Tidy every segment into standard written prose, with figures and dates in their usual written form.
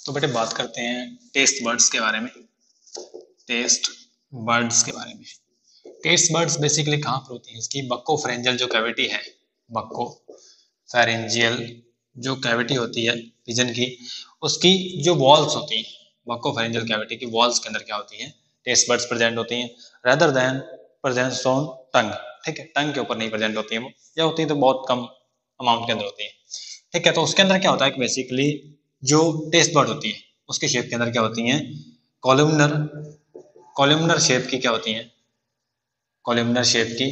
तो बेटे बात करते हैं टेस्ट बर्ड्स के बारे में। टेस्ट बर्ड्स के बारे में। टेस्ट बर्ड्स बेसिकली कहाँ पर होती हैं? इसकी बक्कोफेरेंजियल जो कैविटी है, बक्कोफेरेंजियल जो कैविटी होती है पिजन की, उसकी जो वॉल्स होती हैं, बक्कोफेरेंजियल कैविटी की वॉल्स के अंदर क्या होती हैं? टेस्ट बर्ड्स प्रेजेंट होती हैं, रेदर देन प्रेजेंस ऑन टंग। ठीक है, टंग के ऊपर नहीं प्रेजेंट होती है वो, या होती है तो बहुत कम अमाउंट के अंदर होती है। ठीक है, तो उसके अंदर क्या होता है कि बेसिकली जो टेस्ट बर्ड होती है उसके शेप के अंदर क्या होती हैं? कॉलमनर कॉलमनर शेप की क्या होती हैं? कॉलमनर शेप की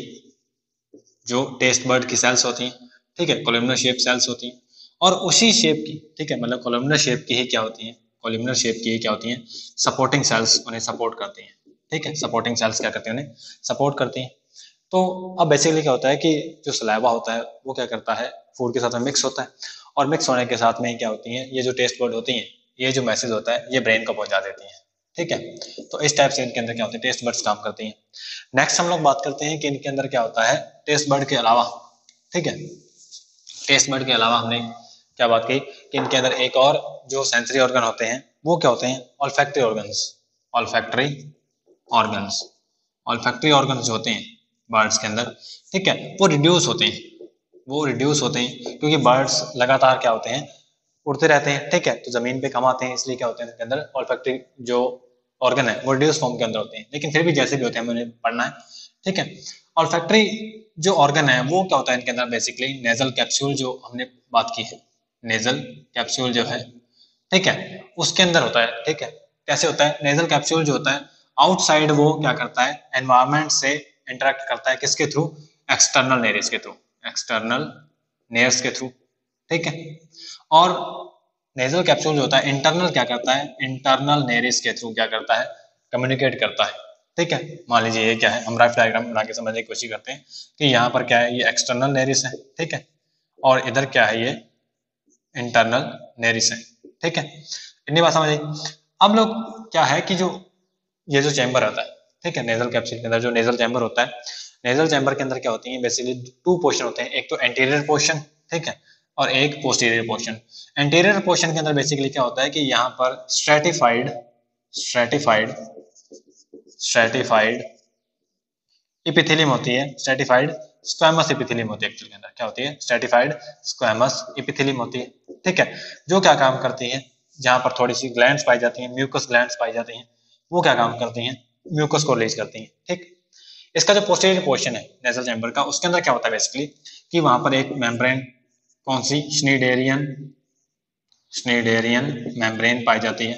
जो टेस्ट बर्ड की सेल्स होती हैं। ठीक है, कॉलमनर शेप सेल्स होती हैं, और उसी शेप की, ठीक है, मतलब कॉलमनर शेप की ही क्या होती हैं? कॉलमनर शेप की ही क्या होती हैं? सपोर्टिंग सेल्स उन्हें सपोर्ट करती हैं। ठीक है, सपोर्टिंग सेल्स क्या करती हैं? उन्हें सपोर्ट करती हैं। तो अब बेसिकली क्या होता है कि जो सलाइवा होता है वो क्या करता है? फूड के साथ में मिक्स होता है, और मिक्स होने के साथ में क्या होती हैं? ये जो टेस्ट बर्ड होती हैं, ये जो मैसेज होता है ये ब्रेन को पहुंचा देती हैं। ठीक है, तो इस टाइप से इनके अंदर क्या होती है? टेस्ट बर्ड्स काम करती हैं। नेक्स्ट हम लोग बात करते हैं कि इनके अंदर क्या होता है टेस्ट बर्ड के अलावा। ठीक है, टेस्ट बर्ड के अलावा हमने क्या बात की कि इनके अंदर एक और जो सेंसरी ऑर्गन होते हैं वो क्या होते हैं? Olfactory organs. Olfactory organs olfactory organs जो होते हैं बर्ड्स के अंदर, ठीक है, वो रिड्यूस होते हैं। वो रिड्यूस होते हैं क्योंकि बर्ड्स लगातार क्या होते हैं? उड़ते रहते हैं। ठीक है, तो जमीन पे कम आते हैं, इसलिए क्या होते हैं इनके अंदर ऑल्फैक्टरी जो ऑर्गन है वो रिड्यूस फॉर्म के अंदर होते हैं, लेकिन फिर भी जैसे भी होते हैं हमें उन्हें पढ़ना है। ठीक है, ऑल्फैक्टरी जो ऑर्गन है वो क्या होता है इनके अंदर? बेसिकली नेजल कैप्सूल जो हमने बात की है, नेजल कैप्सूल जो है, ठीक है, उसके अंदर होता है। ठीक है, कैसे होता है? नेजल कैप्सूल जो होता है आउटसाइड वो क्या करता है? एनवायरमेंट से इंटरेक्ट करता है, किसके थ्रू? एक्सटर्नल नेरिस के थ्रू। एक्सटर्नल नेयर्स के थ्रू। ठीक है, और नेजल कैप्सूल जो होता है इंटरनल क्या करता है? इंटरनल नेरिस के थ्रू क्या करता है? कम्युनिकेट करता है। ठीक है, मान लीजिए ये क्या है, हम रफ डायग्राम बना के समझने की कोशिश करते हैं कि यहाँ पर क्या है? ये एक्सटर्नल नेरिस है। ठीक है, और इधर क्या है? ये इंटरनल नेरिस है। ठीक है, इतनी बात समझ आई। अब लोग क्या है कि जो ये जो चैम्बर होता है, ठीक है, नेजल कैप्सूल के अंदर जो नेजल चैम्बर होता है, नेजल चैम्बर के अंदर क्या होती है? बेसिकली टू पोर्शन होते हैं, एक तो एंटीरियर पोर्शन, ठीक है, और एक पोस्टीरियर पोर्शन। एंटीरियर पोर्शन के अंदर बेसिकली क्या होता है कि यहाँ पर स्ट्रेटिफाइड स्ट्रेटिफाइड स्ट्रेटिफाइड इपिथेलियम होती है। स्ट्रेटिफाइड स्क्वैमस इपिथेलियम होती है। एक्चुअली के अंदर क्या होती है? स्ट्रेटिफाइड स्क्वैमस इपिथेलियम होती है। ठीक है, जो क्या काम करती है? जहां पर थोड़ी सी ग्लैंड्स पाई जाती हैं, म्यूकस ग्लैंड्स पाई जाती हैं, वो क्या काम करती हैं? म्यूकस को रिलीज करती हैं। ठीक, इसका जो पोस्टीरियर पोर्शन है नेजल चैम्बर का, उसके अंदर क्या होता है बेसिकली कि वहां पर एक मेम्ब्रेन, कौन सी? स्नीडेरियन स्नीडेरियन मेम्ब्रेन पाई जाती है।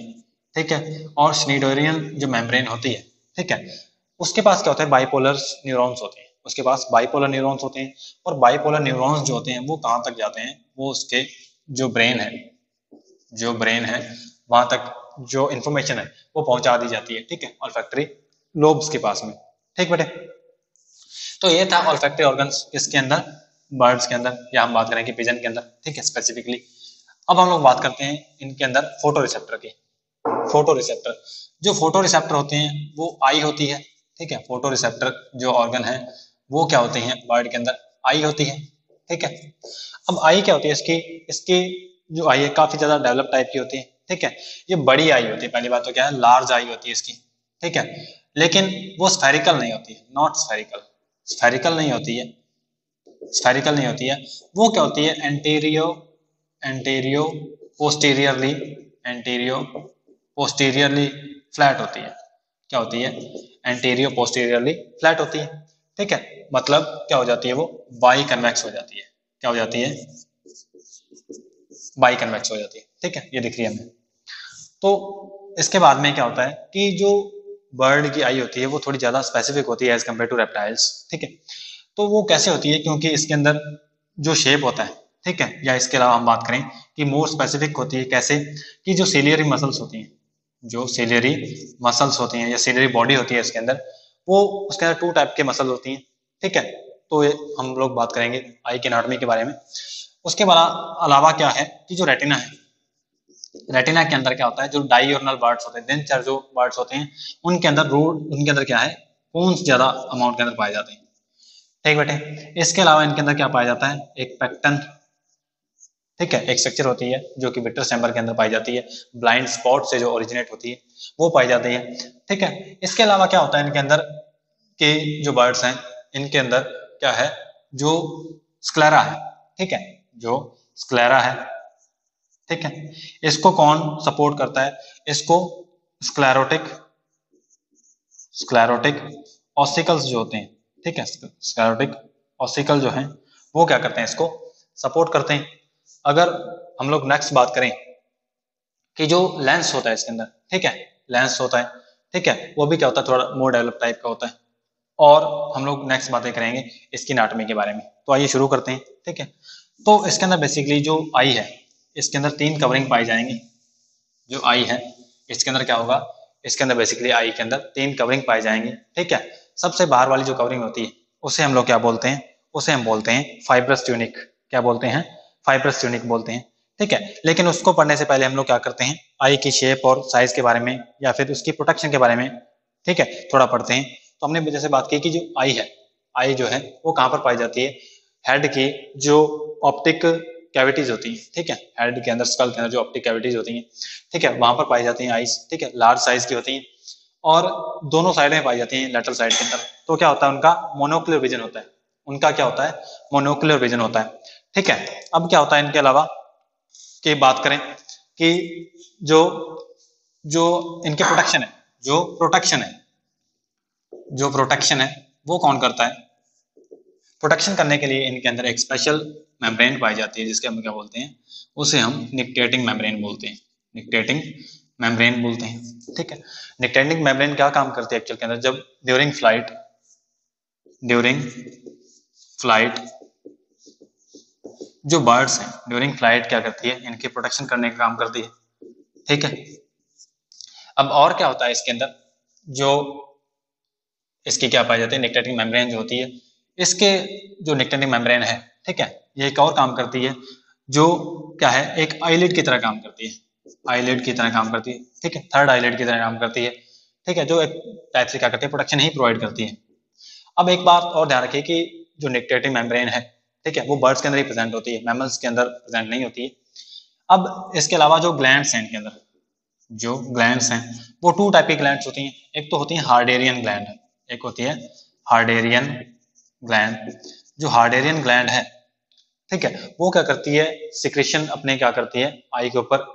ठीक है, और स्नीडेरियन जो मेम्ब्रेन होती है, ठीक है, उसके पास क्या होता है? बाइपोलर न्यूरॉन्स होते हैं। उसके पास बाइपोलर न्यूरॉन्स होते हैं, और बाइपोलर न्यूरॉन्स जो होते हैं वो कहाँ तक जाते हैं? वो उसके जो ब्रेन है, जो ब्रेन है वहां तक जो इंफॉर्मेशन है वो पहुंचा दी जाती है। ठीक है, ऑल्फैक्टरी लोब्स के पास में। ठीक बेटे, तो ये था ऑल्फैक्टरी ऑर्गन्स किसके अंदर? बर्ड्स के अंदर, या हम बात करें कि पिजन के अंदर। ठीक है, स्पेसिफिकली। अब हम लोग बात करते हैं इनके अंदर फोटो रिसेप्टर की। फोटो रिसेप्टर, जो फोटो रिसेप्टर होते हैं वो आई होती है। ठीक है, फोटो रिसेप्टर जो ऑर्गन है वो क्या होते हैं? बर्ड के अंदर आई होती है। ठीक है, अब आई क्या होती है इसकी? इसकी जो आई है काफी ज्यादा डेवलप टाइप की होती है। ठीक है, ये बड़ी आई होती है। पहली बात तो क्या है? लार्ज आई होती है इसकी। ठीक है, लेकिन वो स्फेरिकल नहीं होती है, नॉट स्फेरिकल। स्फेरिकल नहीं होती है, स्फेरिकल नहीं होती है। वो क्या होती है? एंटीरियो एंटीरियो पोस्टीरियरली एंटीरियो पोस्टीरियरली फ्लैट होती है। क्या होती है? एंटीरियो पोस्टीरियरली फ्लैट होती है। ठीक है, मतलब क्या हो जाती है? वो बाई कन्वेक्स हो जाती है। क्या हो जाती है? बाई कन्वेक्स हो जाती है। ठीक है, ये दिख रही है हमें। तो इसके बाद में क्या होता है कि जो बर्ड की आई होती है वो थोड़ी ज्यादा स्पेसिफिक होती है एज कम्पेयर टू रेप्टाइल्स। ठीक है, तो वो कैसे होती है? क्योंकि इसके अंदर जो शेप होता है, ठीक है, या इसके अलावा हम बात करें कि मोर स्पेसिफिक होती है। कैसे? कि जो सिलियरी मसल्स होती हैं, जो सिलियरी मसल्स होती हैं या सिलियरी बॉडी होती है इसके अंदर, वो उसके अंदर टू टाइप के मसल होती हैं। ठीक है, तो हम लोग बात करेंगे आई के एनाटॉमी के बारे में। उसके अलावा क्या है कि जो रेटिना है, रेटिना के अंदर क्या होता है? जो डाइयोर्नल बर्ड्स होते हैं, दिनचर जो बर्ड्स होते हैं, उनके अंदर उनके अंदर क्या है? कोन्स ज्यादा अमाउंट के अंदर पाए जाते हैं। ठीक बेटे, इसके अलावा इनके अंदर क्या पाया जाता है? एक पेक्टन, ठीक है, एक स्ट्रक्चर होती है जो कि विट्रस चैम्बर के अंदर पाई जाती है, ब्लाइंड स्पॉट से जो ओरिजिनेट होती है वो पाई जाती है। ठीक है, इसके अलावा क्या होता है इनके अंदर के जो बर्ड्स हैं इनके अंदर क्या है, जो स्क्लेरा है, ठीक है, जो स्क्लेरा है, ठीक है, इसको कौन सपोर्ट करता है, इसको स्क्लेरोटिक ऑसिकल्स जो होते हैं, ठीक है, स्क्लेरोटिक ऑसिकल जो हैं वो क्या करते हैं, इसको सपोर्ट करते हैं। अगर हम लोग नेक्स्ट बात करें कि जो लेंस होता है इसके अंदर, ठीक है, लेंस होता है, ठीक है, वो भी क्या होता है, थोड़ा मोर डेवलप टाइप का होता है। और हम लोग नेक्स्ट बातें करेंगे इसकी एनाटॉमी के बारे में। तो आइए शुरू करते हैं, ठीक है। तो इसके अंदर बेसिकली जो आई है इसके अंदर 3 कवरिंग पाई जाएंगी। जो आई है इसके अंदर क्या होगा, इसके अंदर बेसिकली आई के अंदर 3 कवरिंग पाई जाएंगी, ठीक है। सबसे बाहर वाली जो कवरिंग होती है उसे हम लोग क्या बोलते हैं, उसे हम बोलते हैं फाइब्रस ट्यूनिक। क्या बोलते हैं, फाइब्रस ट्यूनिक बोलते हैं, ठीक है। लेकिन उसको पढ़ने से पहले हम लोग क्या करते हैं, आई की शेप और साइज के बारे में या फिर उसकी प्रोटेक्शन के बारे में, ठीक है, थोड़ा पढ़ते हैं। तो हमने जैसे बात की कि जो आई है, आई जो है वो कहाँ पर पाई जाती है, हेड की जो ऑप्टिक कैविटीज होती हैं, ठीक है, हेड के अंदर स्कल के अंदर जो ऑप्टिक कैविटीज होती हैं, ठीक है, वहां पर पाई जाती हैं आईज, ठीक है, लार्ज साइज की होती हैं और दोनों साइड में पाई जाती हैं, लेटरल साइड के अंदर। तो क्या होता है, उनका मोनोक्यूलर विजन होता है, उनका क्या होता है, मोनोक्यूलर विजन होता है, ठीक है। अब क्या होता है इनके अलावा की बात करें कि जो जो इनके प्रोटेक्शन है, जो प्रोटेक्शन है वो कौन करता है, प्रोटेक्शन करने के लिए इनके अंदर एक स्पेशल मेम्ब्रेन पाई जाती है जिसके हम क्या बोलते हैं, उसे हम निक्टेटिंग मेम्ब्रेन बोलते हैं, निक्टेटिंग मेम्ब्रेन बोलते हैं, ठीक है। निक्टेटिंग मेम्ब्रेन क्या काम करती है एक्चुअल के अंदर, जब ड्यूरिंग फ्लाइट जो बर्ड्स हैं ड्यूरिंग फ्लाइट क्या करती है, इनकी प्रोटेक्शन करने का काम करती है, ठीक है। अब और क्या होता है इसके अंदर, जो इसकी क्या पाई जाती है, निक्टेटिंग मेम्ब्रेन जो होती है, इसके जो निक्टेटिंग मेम्ब्रेन है, ठीक है, ये एक और काम करती है जो क्या है, एक आईलिड की तरह काम करती है, आईलिड की तरह काम करती है, ठीक है, थर्ड आईलिड की तरह काम करती है, ठीक है, जो एक टाइप से क्या करती है, प्रोटेक्शन ही प्रोवाइड करती है। अब एक बात और ध्यान रखिए कि जो निक्टेटिंग मेम्ब्रेन है, ठीक है, वो बर्ड्स के अंदर ही प्रेजेंट होती है, मैमल्स के अंदर प्रेजेंट नहीं होती है। अब इसके अलावा जो ग्लैंड्स हैं इनके अंदर, जो ग्लैंड्स हैं वो 2 टाइप की ग्लैंड्स होती हैं, एक तो होती है हार्डेरियन ग्लैंड, एक होती है हार्डेरियन ग्लैंड। जो हार्डेरियन ग्लैंड है, ठीक है, वो क्या करती है, सिक्रेशन अपने क्या करती है, आई के ऊपर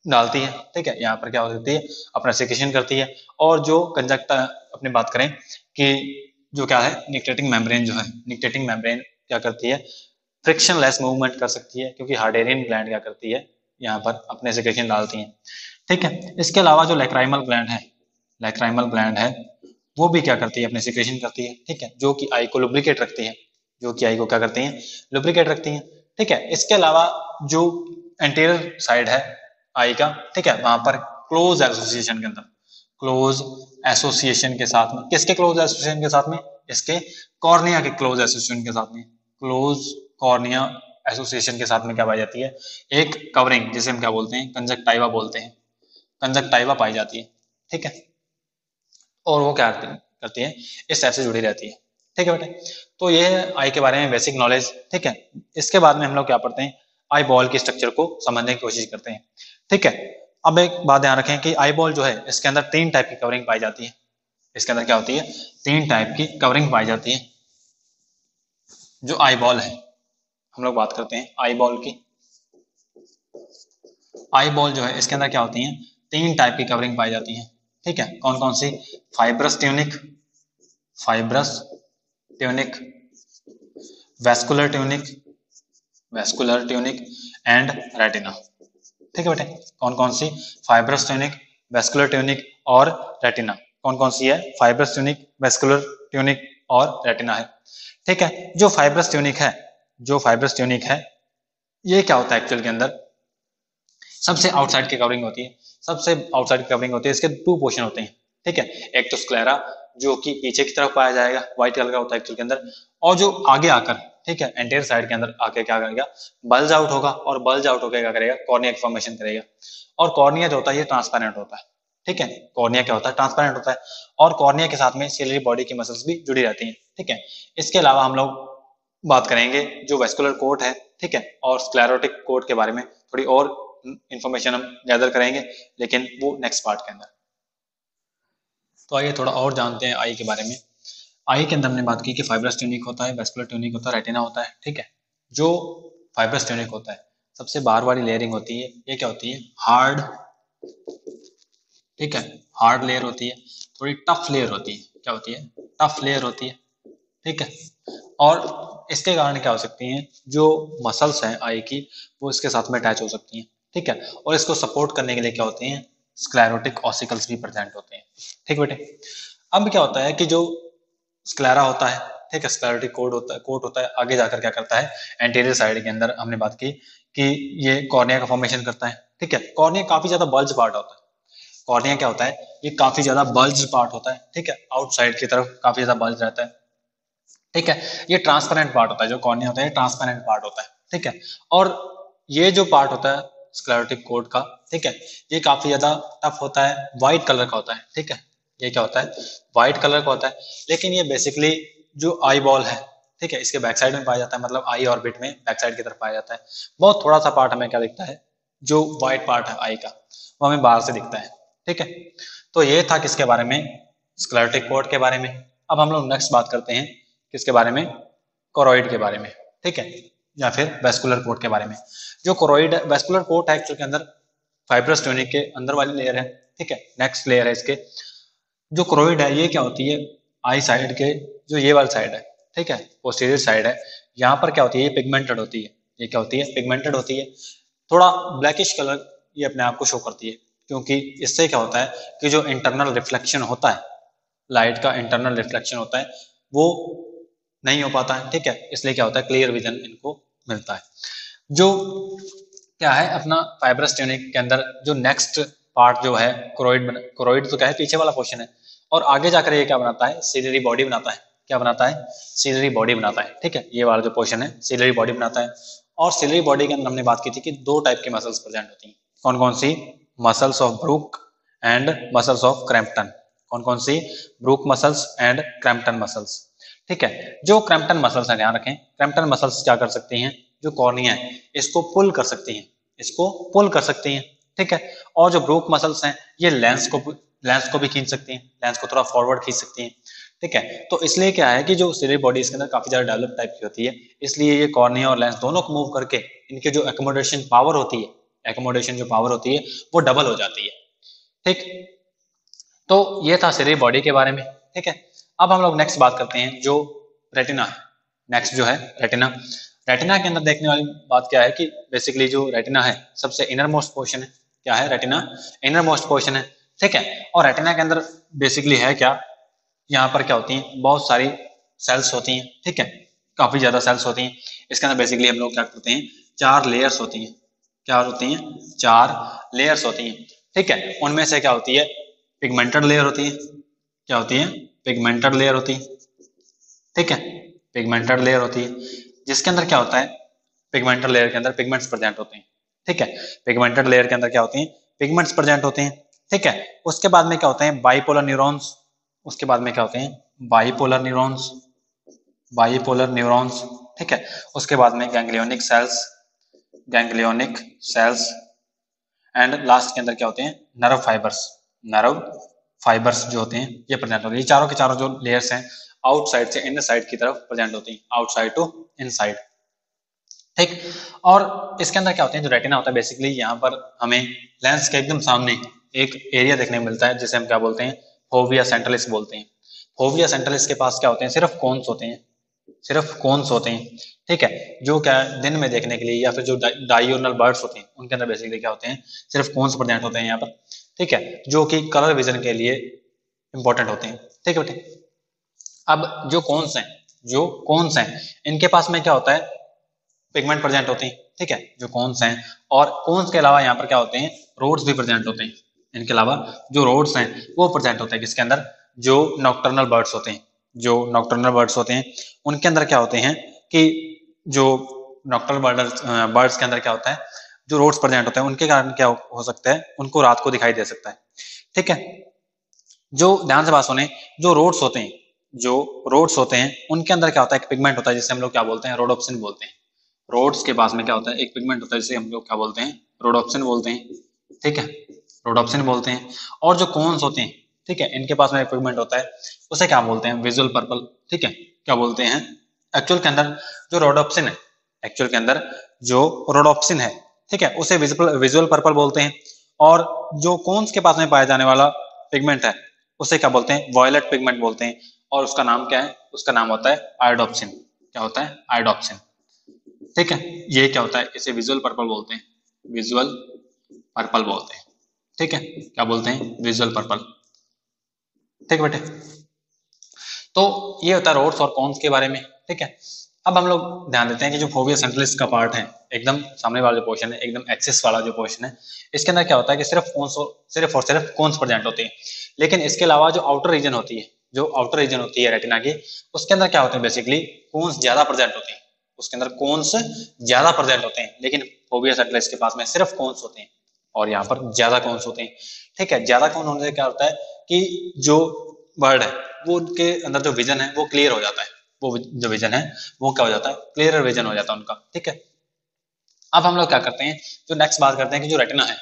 डालती है, ठीक है, यहाँ पर क्या होती है, अपना सिक्रेशन करती है। और जो कंजक्टा अपनी बात करें कि जो क्या है, निक्टेटिंग मेम्ब्रेन जो है, निक्टेटिंग मेम्ब्रेन क्या करती है, फ्रिक्शनलेस मूवमेंट कर सकती है, क्योंकि हार्डेरियन ग्लैंड क्या करती है, यहाँ पर अपने सिक्रेशन डालती है, ठीक है। इसके अलावा जो लैक्राइमल ग्लैंड है वो भी क्या करती है, अपने सिक्रेशन करती है, ठीक है, जो कि आई को लुब्रिकेट रखती है, जो कि आई को क्या करती हैं, लुब्रिकेट रखती हैं, ठीक है। इसके अलावा जो एंटीरियर साइड है आई का, ठीक है, वहां पर क्लोज एसोसिएशन के अंदर, क्लोज एसोसिएशन के साथ में, किसके क्लोज एसोसिएशन के साथ में, इसके कॉर्निया के क्लोज एसोसिएशन के साथ में, क्लोज कॉर्निया एसोसिएशन के साथ में क्या पाई जाती है, एक कवरिंग जिसे हम क्या बोलते हैं, कंजक्टाइवा बोलते हैं, कंजक्टाइवा पाई जाती है, ठीक है। और वो क्या करती है, इस टाइप से जुड़ी रहती है, ठीक है बेटे। तो ये है आई के बारे में बेसिक नॉलेज, ठीक है। इसके बाद में हम लोग क्या पढ़ते हैं, आई बॉल के स्ट्रक्चर को समझने की कोशिश करते हैं, ठीक है। अब एक बात ध्यान रखें कि आई बॉल जो है इसके अंदर 3 टाइप की कवरिंग पाई जाती है, इसके अंदर क्या होती है, 3 टाइप की कवरिंग पाई जाती है। जो आई बॉल है, हम लोग बात करते हैं आई बॉल की। आई बॉल जो है इसके अंदर क्या होती है, 3 टाइप की कवरिंग पाई जाती है, ठीक है। कौन कौन सी, fibrous tunic, vascular tunic and retina, ठीक है बेटे। कौन कौन सी, फाइब्रस ट्यूनिक, वैस्कुलर ट्यूनिक और रेटिना, कौन कौन सी है, फाइब्रस ट्यूनिक, वैस्कुलर ट्यूनिक और रेटिना है, ठीक है। जो फाइब्रस ट्यूनिक है ये क्या होता है एक्चुअल के अंदर, सबसे आउटसाइड की कवरिंग होती है, इसके 2 पोर्शन होते हैं, ठीक है। एक तो स्क्लेरा जो कि पीछे की तरफ पाया जाएगा, व्हाइट कलर का होता है एक्चुअल के अंदर, और जो आगे आकर, ठीक है, एंटीरियर साइड के अंदर आके क्या करेगा, बल्ज आउट होगा, और बल्ज आउट होकर क्या करेगा, कॉर्निया की फॉर्मेशन करेगा। और कॉर्निया जो होता है ये ट्रांसपेरेंट होता है, ठीक है, कॉर्निया क्या होता है, ट्रांसपेरेंट होता है, और कॉर्निया के साथ में सिलियरी बॉडी की मसल्स भी जुड़ी रहती हैं, ठीक है। इसके अलावा हम लोग बात करेंगे जो वेस्कुलर कोट है, ठीक है, और स्क्लेरोटिक कोड के बारे में थोड़ी और इंफॉर्मेशन हम गैदर करेंगे, लेकिन वो नेक्स्ट पार्ट के अंदर। तो आइए थोड़ा और जानते हैं आई के बारे में। आई के अंदर हमने बात की कि फाइब्रस ट्यूनिक होता है, वेस्कुलर ट्यूनिक होता है, रेटिना होता है, ठीक है। जो फाइब्रस ट्यूनिक होता है, सबसे बाहर वाली लेयरिंग होती है, ये क्या होती है, हार्ड, ठीक है, हार्ड लेयर होती है, थोड़ी टफ लेयर होती है, क्या होती है, टफ लेयर होती है, ठीक है। और इसके कारण क्या हो सकती हैं, जो मसल्स हैं आई की वो इसके साथ में अटैच हो सकती हैं, ठीक है। और इसको सपोर्ट करने के लिए क्या होते हैं, स्क्लेरोटिक ऑसिकल्स भी प्रेजेंट होते हैं, ठीक बेटे। अब क्या होता है कि जो स्क्लेरा होता है, ठीक है, स्क्लेरोटिक कोट होता है, आगे जाकर क्या करता है, एंटीरियर साइड के अंदर हमने बात की कि ये कॉर्निया का फॉर्मेशन करता है, ठीक है। कॉर्निया काफी ज्यादा बल्ज पार्ट होता है, कॉर्निया क्या होता है, ये काफी ज्यादा बल्ज पार्ट होता है, ठीक है, आउटसाइड की तरफ काफी ज्यादा बल्ज रहता है, ठीक है। ये ट्रांसपेरेंट पार्ट होता है, जो कॉर्निया होता है ट्रांसपेरेंट पार्ट होता है, ठीक है। और ये जो पार्ट होता है स्क्लेरोटिक कोट का, ठीक है, ये काफी ज्यादा टफ होता है, व्हाइट कलर का होता है, ठीक है। ये क्या होता है, व्हाइट कलर का होता है, लेकिन ये बेसिकली जो आई बॉल है, ठीक है, इसके बैक साइड में पाया जाता है, मतलब आई ऑर्बिट में बैक साइड की तरफ पाया जाता है। बहुत थोड़ा सा पार्ट हमें क्या दिखता है, जो व्हाइट पार्ट है आई का, वो हमें बाहर से दिखता है, ठीक है। तो ये था किसके बारे में, स्क्लेरोटिक कोट के बारे में। अब हम लोग नेक्स्ट बात करते हैं किसके बारे में, कोरोइड के बारे में, ठीक है, या फिर वेस्कुलर कोट के बारे में। जो कोरोइड वेस्कुलर कोट है एक्चुअली के अंदर फाइब्रस ट्यूनिक के अंदर वाली लेयर है, ठीक है, नेक्स्ट लेयर है इसके। जो कोरोइड है ये क्या होती है, आई साइड के जो ये वाली साइड है, ठीक है, पोस्टीरियर साइड है, यहाँ पर क्या होती है, ये पिगमेंटेड होती है, ये क्या होती है, पिगमेंटेड होती है, थोड़ा ब्लैकिश कलर ये अपने आप को शो करती है, क्योंकि इससे क्या होता है कि जो इंटरनल रिफ्लेक्शन होता है, लाइट का इंटरनल रिफ्लेक्शन होता है वो नहीं हो पाता है, ठीक है, इसलिए क्या होता है, क्लियर विजन इनको मिलता है। जो क्या है अपना फाइब्रस ट्यूनिक के अंदर जो नेक्स्ट पार्ट जो है कोरोइड तो क्या है, पीछे वाला पोर्शन है, और आगे जाकर ये क्या बनाता है, सीलरी बॉडी बनाता है, क्या बनाता है, सीलरी बॉडी बनाता है, ठीक है, ये वाला जो पोर्शन है सीलरी बॉडी बनाता है। और सीलरी बॉडी के अंदर हमने बात की थी कि दो टाइप की मसल्स प्रेजेंट होती हैं, कौन कौन सी, muscles of Brucke and muscles of Crampton, कौन कौन सी, Brucke muscles and Crampton muscles, ठीक है। जो क्रैम्पटन मसल्स है, ध्यान रखें, क्रैम्पटन मसल्स क्या कर सकती हैं, जो कॉर्निया है इसको पुल कर सकती हैं, इसको पुल कर सकती हैं, ठीक है। और जो ब्रूक मसल्स हैं ये लेंस को भी खींच सकती हैं, लेंस को थोड़ा फॉरवर्ड खींच सकती हैं, ठीक है। तो इसलिए क्या है कि जो सीलरी बॉडी इसके अंदर काफी ज्यादा डेवलप टाइप की होती है, इसलिए ये कॉर्निया और लेंस दोनों को मूव करके इनके जो एकोमोडेशन पावर होती है, एकोमोडेशन जो पावर होती है वो डबल हो जाती है, ठीक। तो ये था सीलरी बॉडी के बारे में, ठीक है। अब हम लोग नेक्स्ट बात करते हैं जो रेटिना है, नेक्स्ट जो है रेटिना। रेटिना के अंदर देखने वाली बात क्या है कि बेसिकली जो रेटिना है सबसे इनर मोस्ट पोर्शन है, क्या है, रेटिना इनर मोस्ट पोर्शन है, ठीक है। और रेटिना के अंदर बेसिकली है क्या, यहाँ पर क्या होती है, बहुत सारी सेल्स होती हैं, ठीक है, काफी ज्यादा सेल्स होती हैं। इसके अंदर बेसिकली हम लोग क्या करते हैं, चार लेयर्स होती हैं, क्या होती हैं, चार लेयर्स होती हैं, ठीक है। उनमें से क्या होती है, पिगमेंटेड लेयर होती है, क्या होती है, पिगमेंटेड लेयर होती है, ठीक है, पिगमेंटेड लेयर होती है, जिसके अंदर क्या होता है, पिगमेंटेड लेयर के अंदर पिगमेंट्स प्रेजेंट होते हैं, ठीक है। पिगमेंटेड लेयर के अंदर क्या होते हैं, पिगमेंट्स प्रेजेंट होते हैं, ठीक है। उसके बाद में क्या होते हैं, बाइपोलर न्यूरॉन्स, उसके बाद में क्या होते हैं, बाइपोलर न्यूरॉन्स, बाइपोलर न्यूरॉन्स, ठीक है। उसके बाद में ganglionic cells, ganglionic cells, and last के अंदर क्या होते हैं, नर्व फाइबर्स, नर्व फाइबर्स जो होते हैं ये प्रेजेंट होते हैं। ये चारों के चारों जो लेयर्स हैं आउटसाइड से इन साइड की तरफ प्रेजेंट होती हैं, आउटसाइड टू इनसाइड, ठीक। और इसके अंदर क्या होते हैं, जो रेटिना होता है बेसिकली यहाँ पर हमें लेंस के एकदम सामने एक एरिया देखने को मिलता है जिसे हम क्या बोलते हैं, फोविया सेंट्रलिस बोलते हैं। फोविया सेंट्रलिस के पास क्या होते हैं, सिर्फ कोन्स होते हैं, सिर्फ कोन्स होते हैं, ठीक है। जो क्या दिन में देखने के लिए या फिर जो डायगोनल बर्ड्स होते हैं उनके अंदर बेसिकली क्या होते हैं, सिर्फ कोन्स प्रेजेंट होते हैं यहाँ पर, ठीक है, जो कि कलर विजन के लिए इंपॉर्टेंट होते हैं, ठीक है बेटे। अब जो कोन्स हैं, जो कोन्स हैं इनके पास में क्या होता है, पिगमेंट प्रेजेंट होते हैं, ठीक है, जो कोन्स हैं। और कोन्स के अलावा यहाँ पर क्या होते हैं, रोड्स भी प्रेजेंट होते हैं, इनके अलावा जो रोड्स हैं वो प्रेजेंट होते हैं किसके अंदर, जो नॉकटर्नल बर्ड्स होते हैं, जो नॉकटर्नल बर्ड्स होते हैं उनके अंदर क्या होते हैं कि जो नॉकटर्नल बर्ड्स के अंदर क्या होता है, जो रोड्स प्रेजेंट होते हैं उनके कारण क्या हो सकता है, उनको रात को दिखाई दे सकता है, ठीक है। जो ध्यान से बात सुने, जो रोड्स होते हैं, जो रोड्स होते हैं उनके अंदर क्या होता है, एक पिगमेंट होता है जिसे हम लोग क्या बोलते हैं, रोडोप्सिन बोलते हैं। रोड्स के पास में क्या होता है, एक पिगमेंट होता है जिसे हम लोग क्या बोलते हैं, रोडोप्सिन बोलते हैं, ठीक है, रोडोप्सिन बोलते हैं। और जो कोन्स होते हैं, ठीक है, इनके पास में एक पिगमेंट होता है, उसे क्या बोलते हैं, विजुअल पर्पल, ठीक है, क्या बोलते हैं, एक्चुअल के अंदर जो रोडोप्सिन है, एक्चुअल के अंदर जो रोडोप्सिन है, ठीक है, उसे विजुअल पर्पल बोलते हैं। और जो कोन्स के पास में पाया जाने वाला पिगमेंट है उसे क्या बोलते हैं, वॉयलेट पिगमेंट बोलते हैं। और उसका नाम क्या है, उसका नाम होता है आयोडोप्सिन। क्या होता है, आयोडोप्सिन, ठीक है। ये क्या होता है, इसे विजुअल पर्पल बोलते हैं, विजुअल पर्पल बोलते हैं, ठीक है, क्या बोलते हैं, विजुअल पर्पल, ठीक है बेटे। तो ये होता है रोड्स और कॉन्स के बारे में, ठीक है। अब हम लोग ध्यान देते हैं कि जो फोविया सेंट्रलिस का पार्ट है, एकदम सामने वाला जो पोर्शन है, एकदम एक्सिस वाला जो पोर्शन है, इसके अंदर क्या होता है कि सिर्फ और सिर्फ कॉन्स प्रेजेंट होते हैं। लेकिन इसके अलावा जो आउटर रीजन होती है, जो आउटर रीजन होती है रेटिना की, उसके अंदर क्या होते हैं, बेसिकली कॉन्स ज्यादा प्रेजेंट होते हैं, उसके अंदर कॉन्स ज्यादा प्रेजेंट होते हैं। लेकिन फोविया सेंट्रलिस के पास में सिर्फ कॉन्स होते हैं और यहाँ पर ज्यादा कॉन्स होते हैं, ठीक है। ज्यादा कॉन होने से क्या होता है कि जो बर्ड है वो उनके अंदर जो विजन है वो क्लियर हो जाता है, वो जो विजन है वो क्या हो जाता है, क्लियर विजन हो जाता है उनका, ठीक है। अब हम लोग क्या करते हैं, जो नेक्स्ट बात करते हैं कि जो रेटिना है,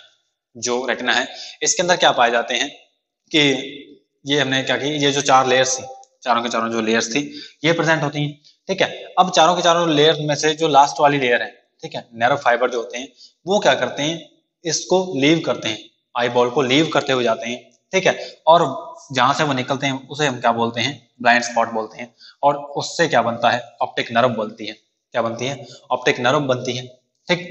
जो रेटिना है इसके अंदर क्या पाए जाते हैं कि ये हमने क्या की, ये जो चार लेयर्स थी, चारों के चारों जो लेयर्स थी ये प्रेजेंट होती हैं, ठीक है। अब चारों के चारों लेयर में से जो लास्ट वाली लेयर है, ठीक है, नैरो फाइबर जो होते हैं वो क्या करते हैं, इसको लीव करते हैं, आई बॉल को लीव करते हुए जाते हैं, ठीक है। और जहां से वो निकलते हैं उसे हम क्या बोलते हैं, ब्लाइंड स्पॉट बोलते हैं। और उससे क्या बनता है, ऑप्टिक नर्व बनती है, क्या बनती है, ऑप्टिक नर्व बनती है, ठीक।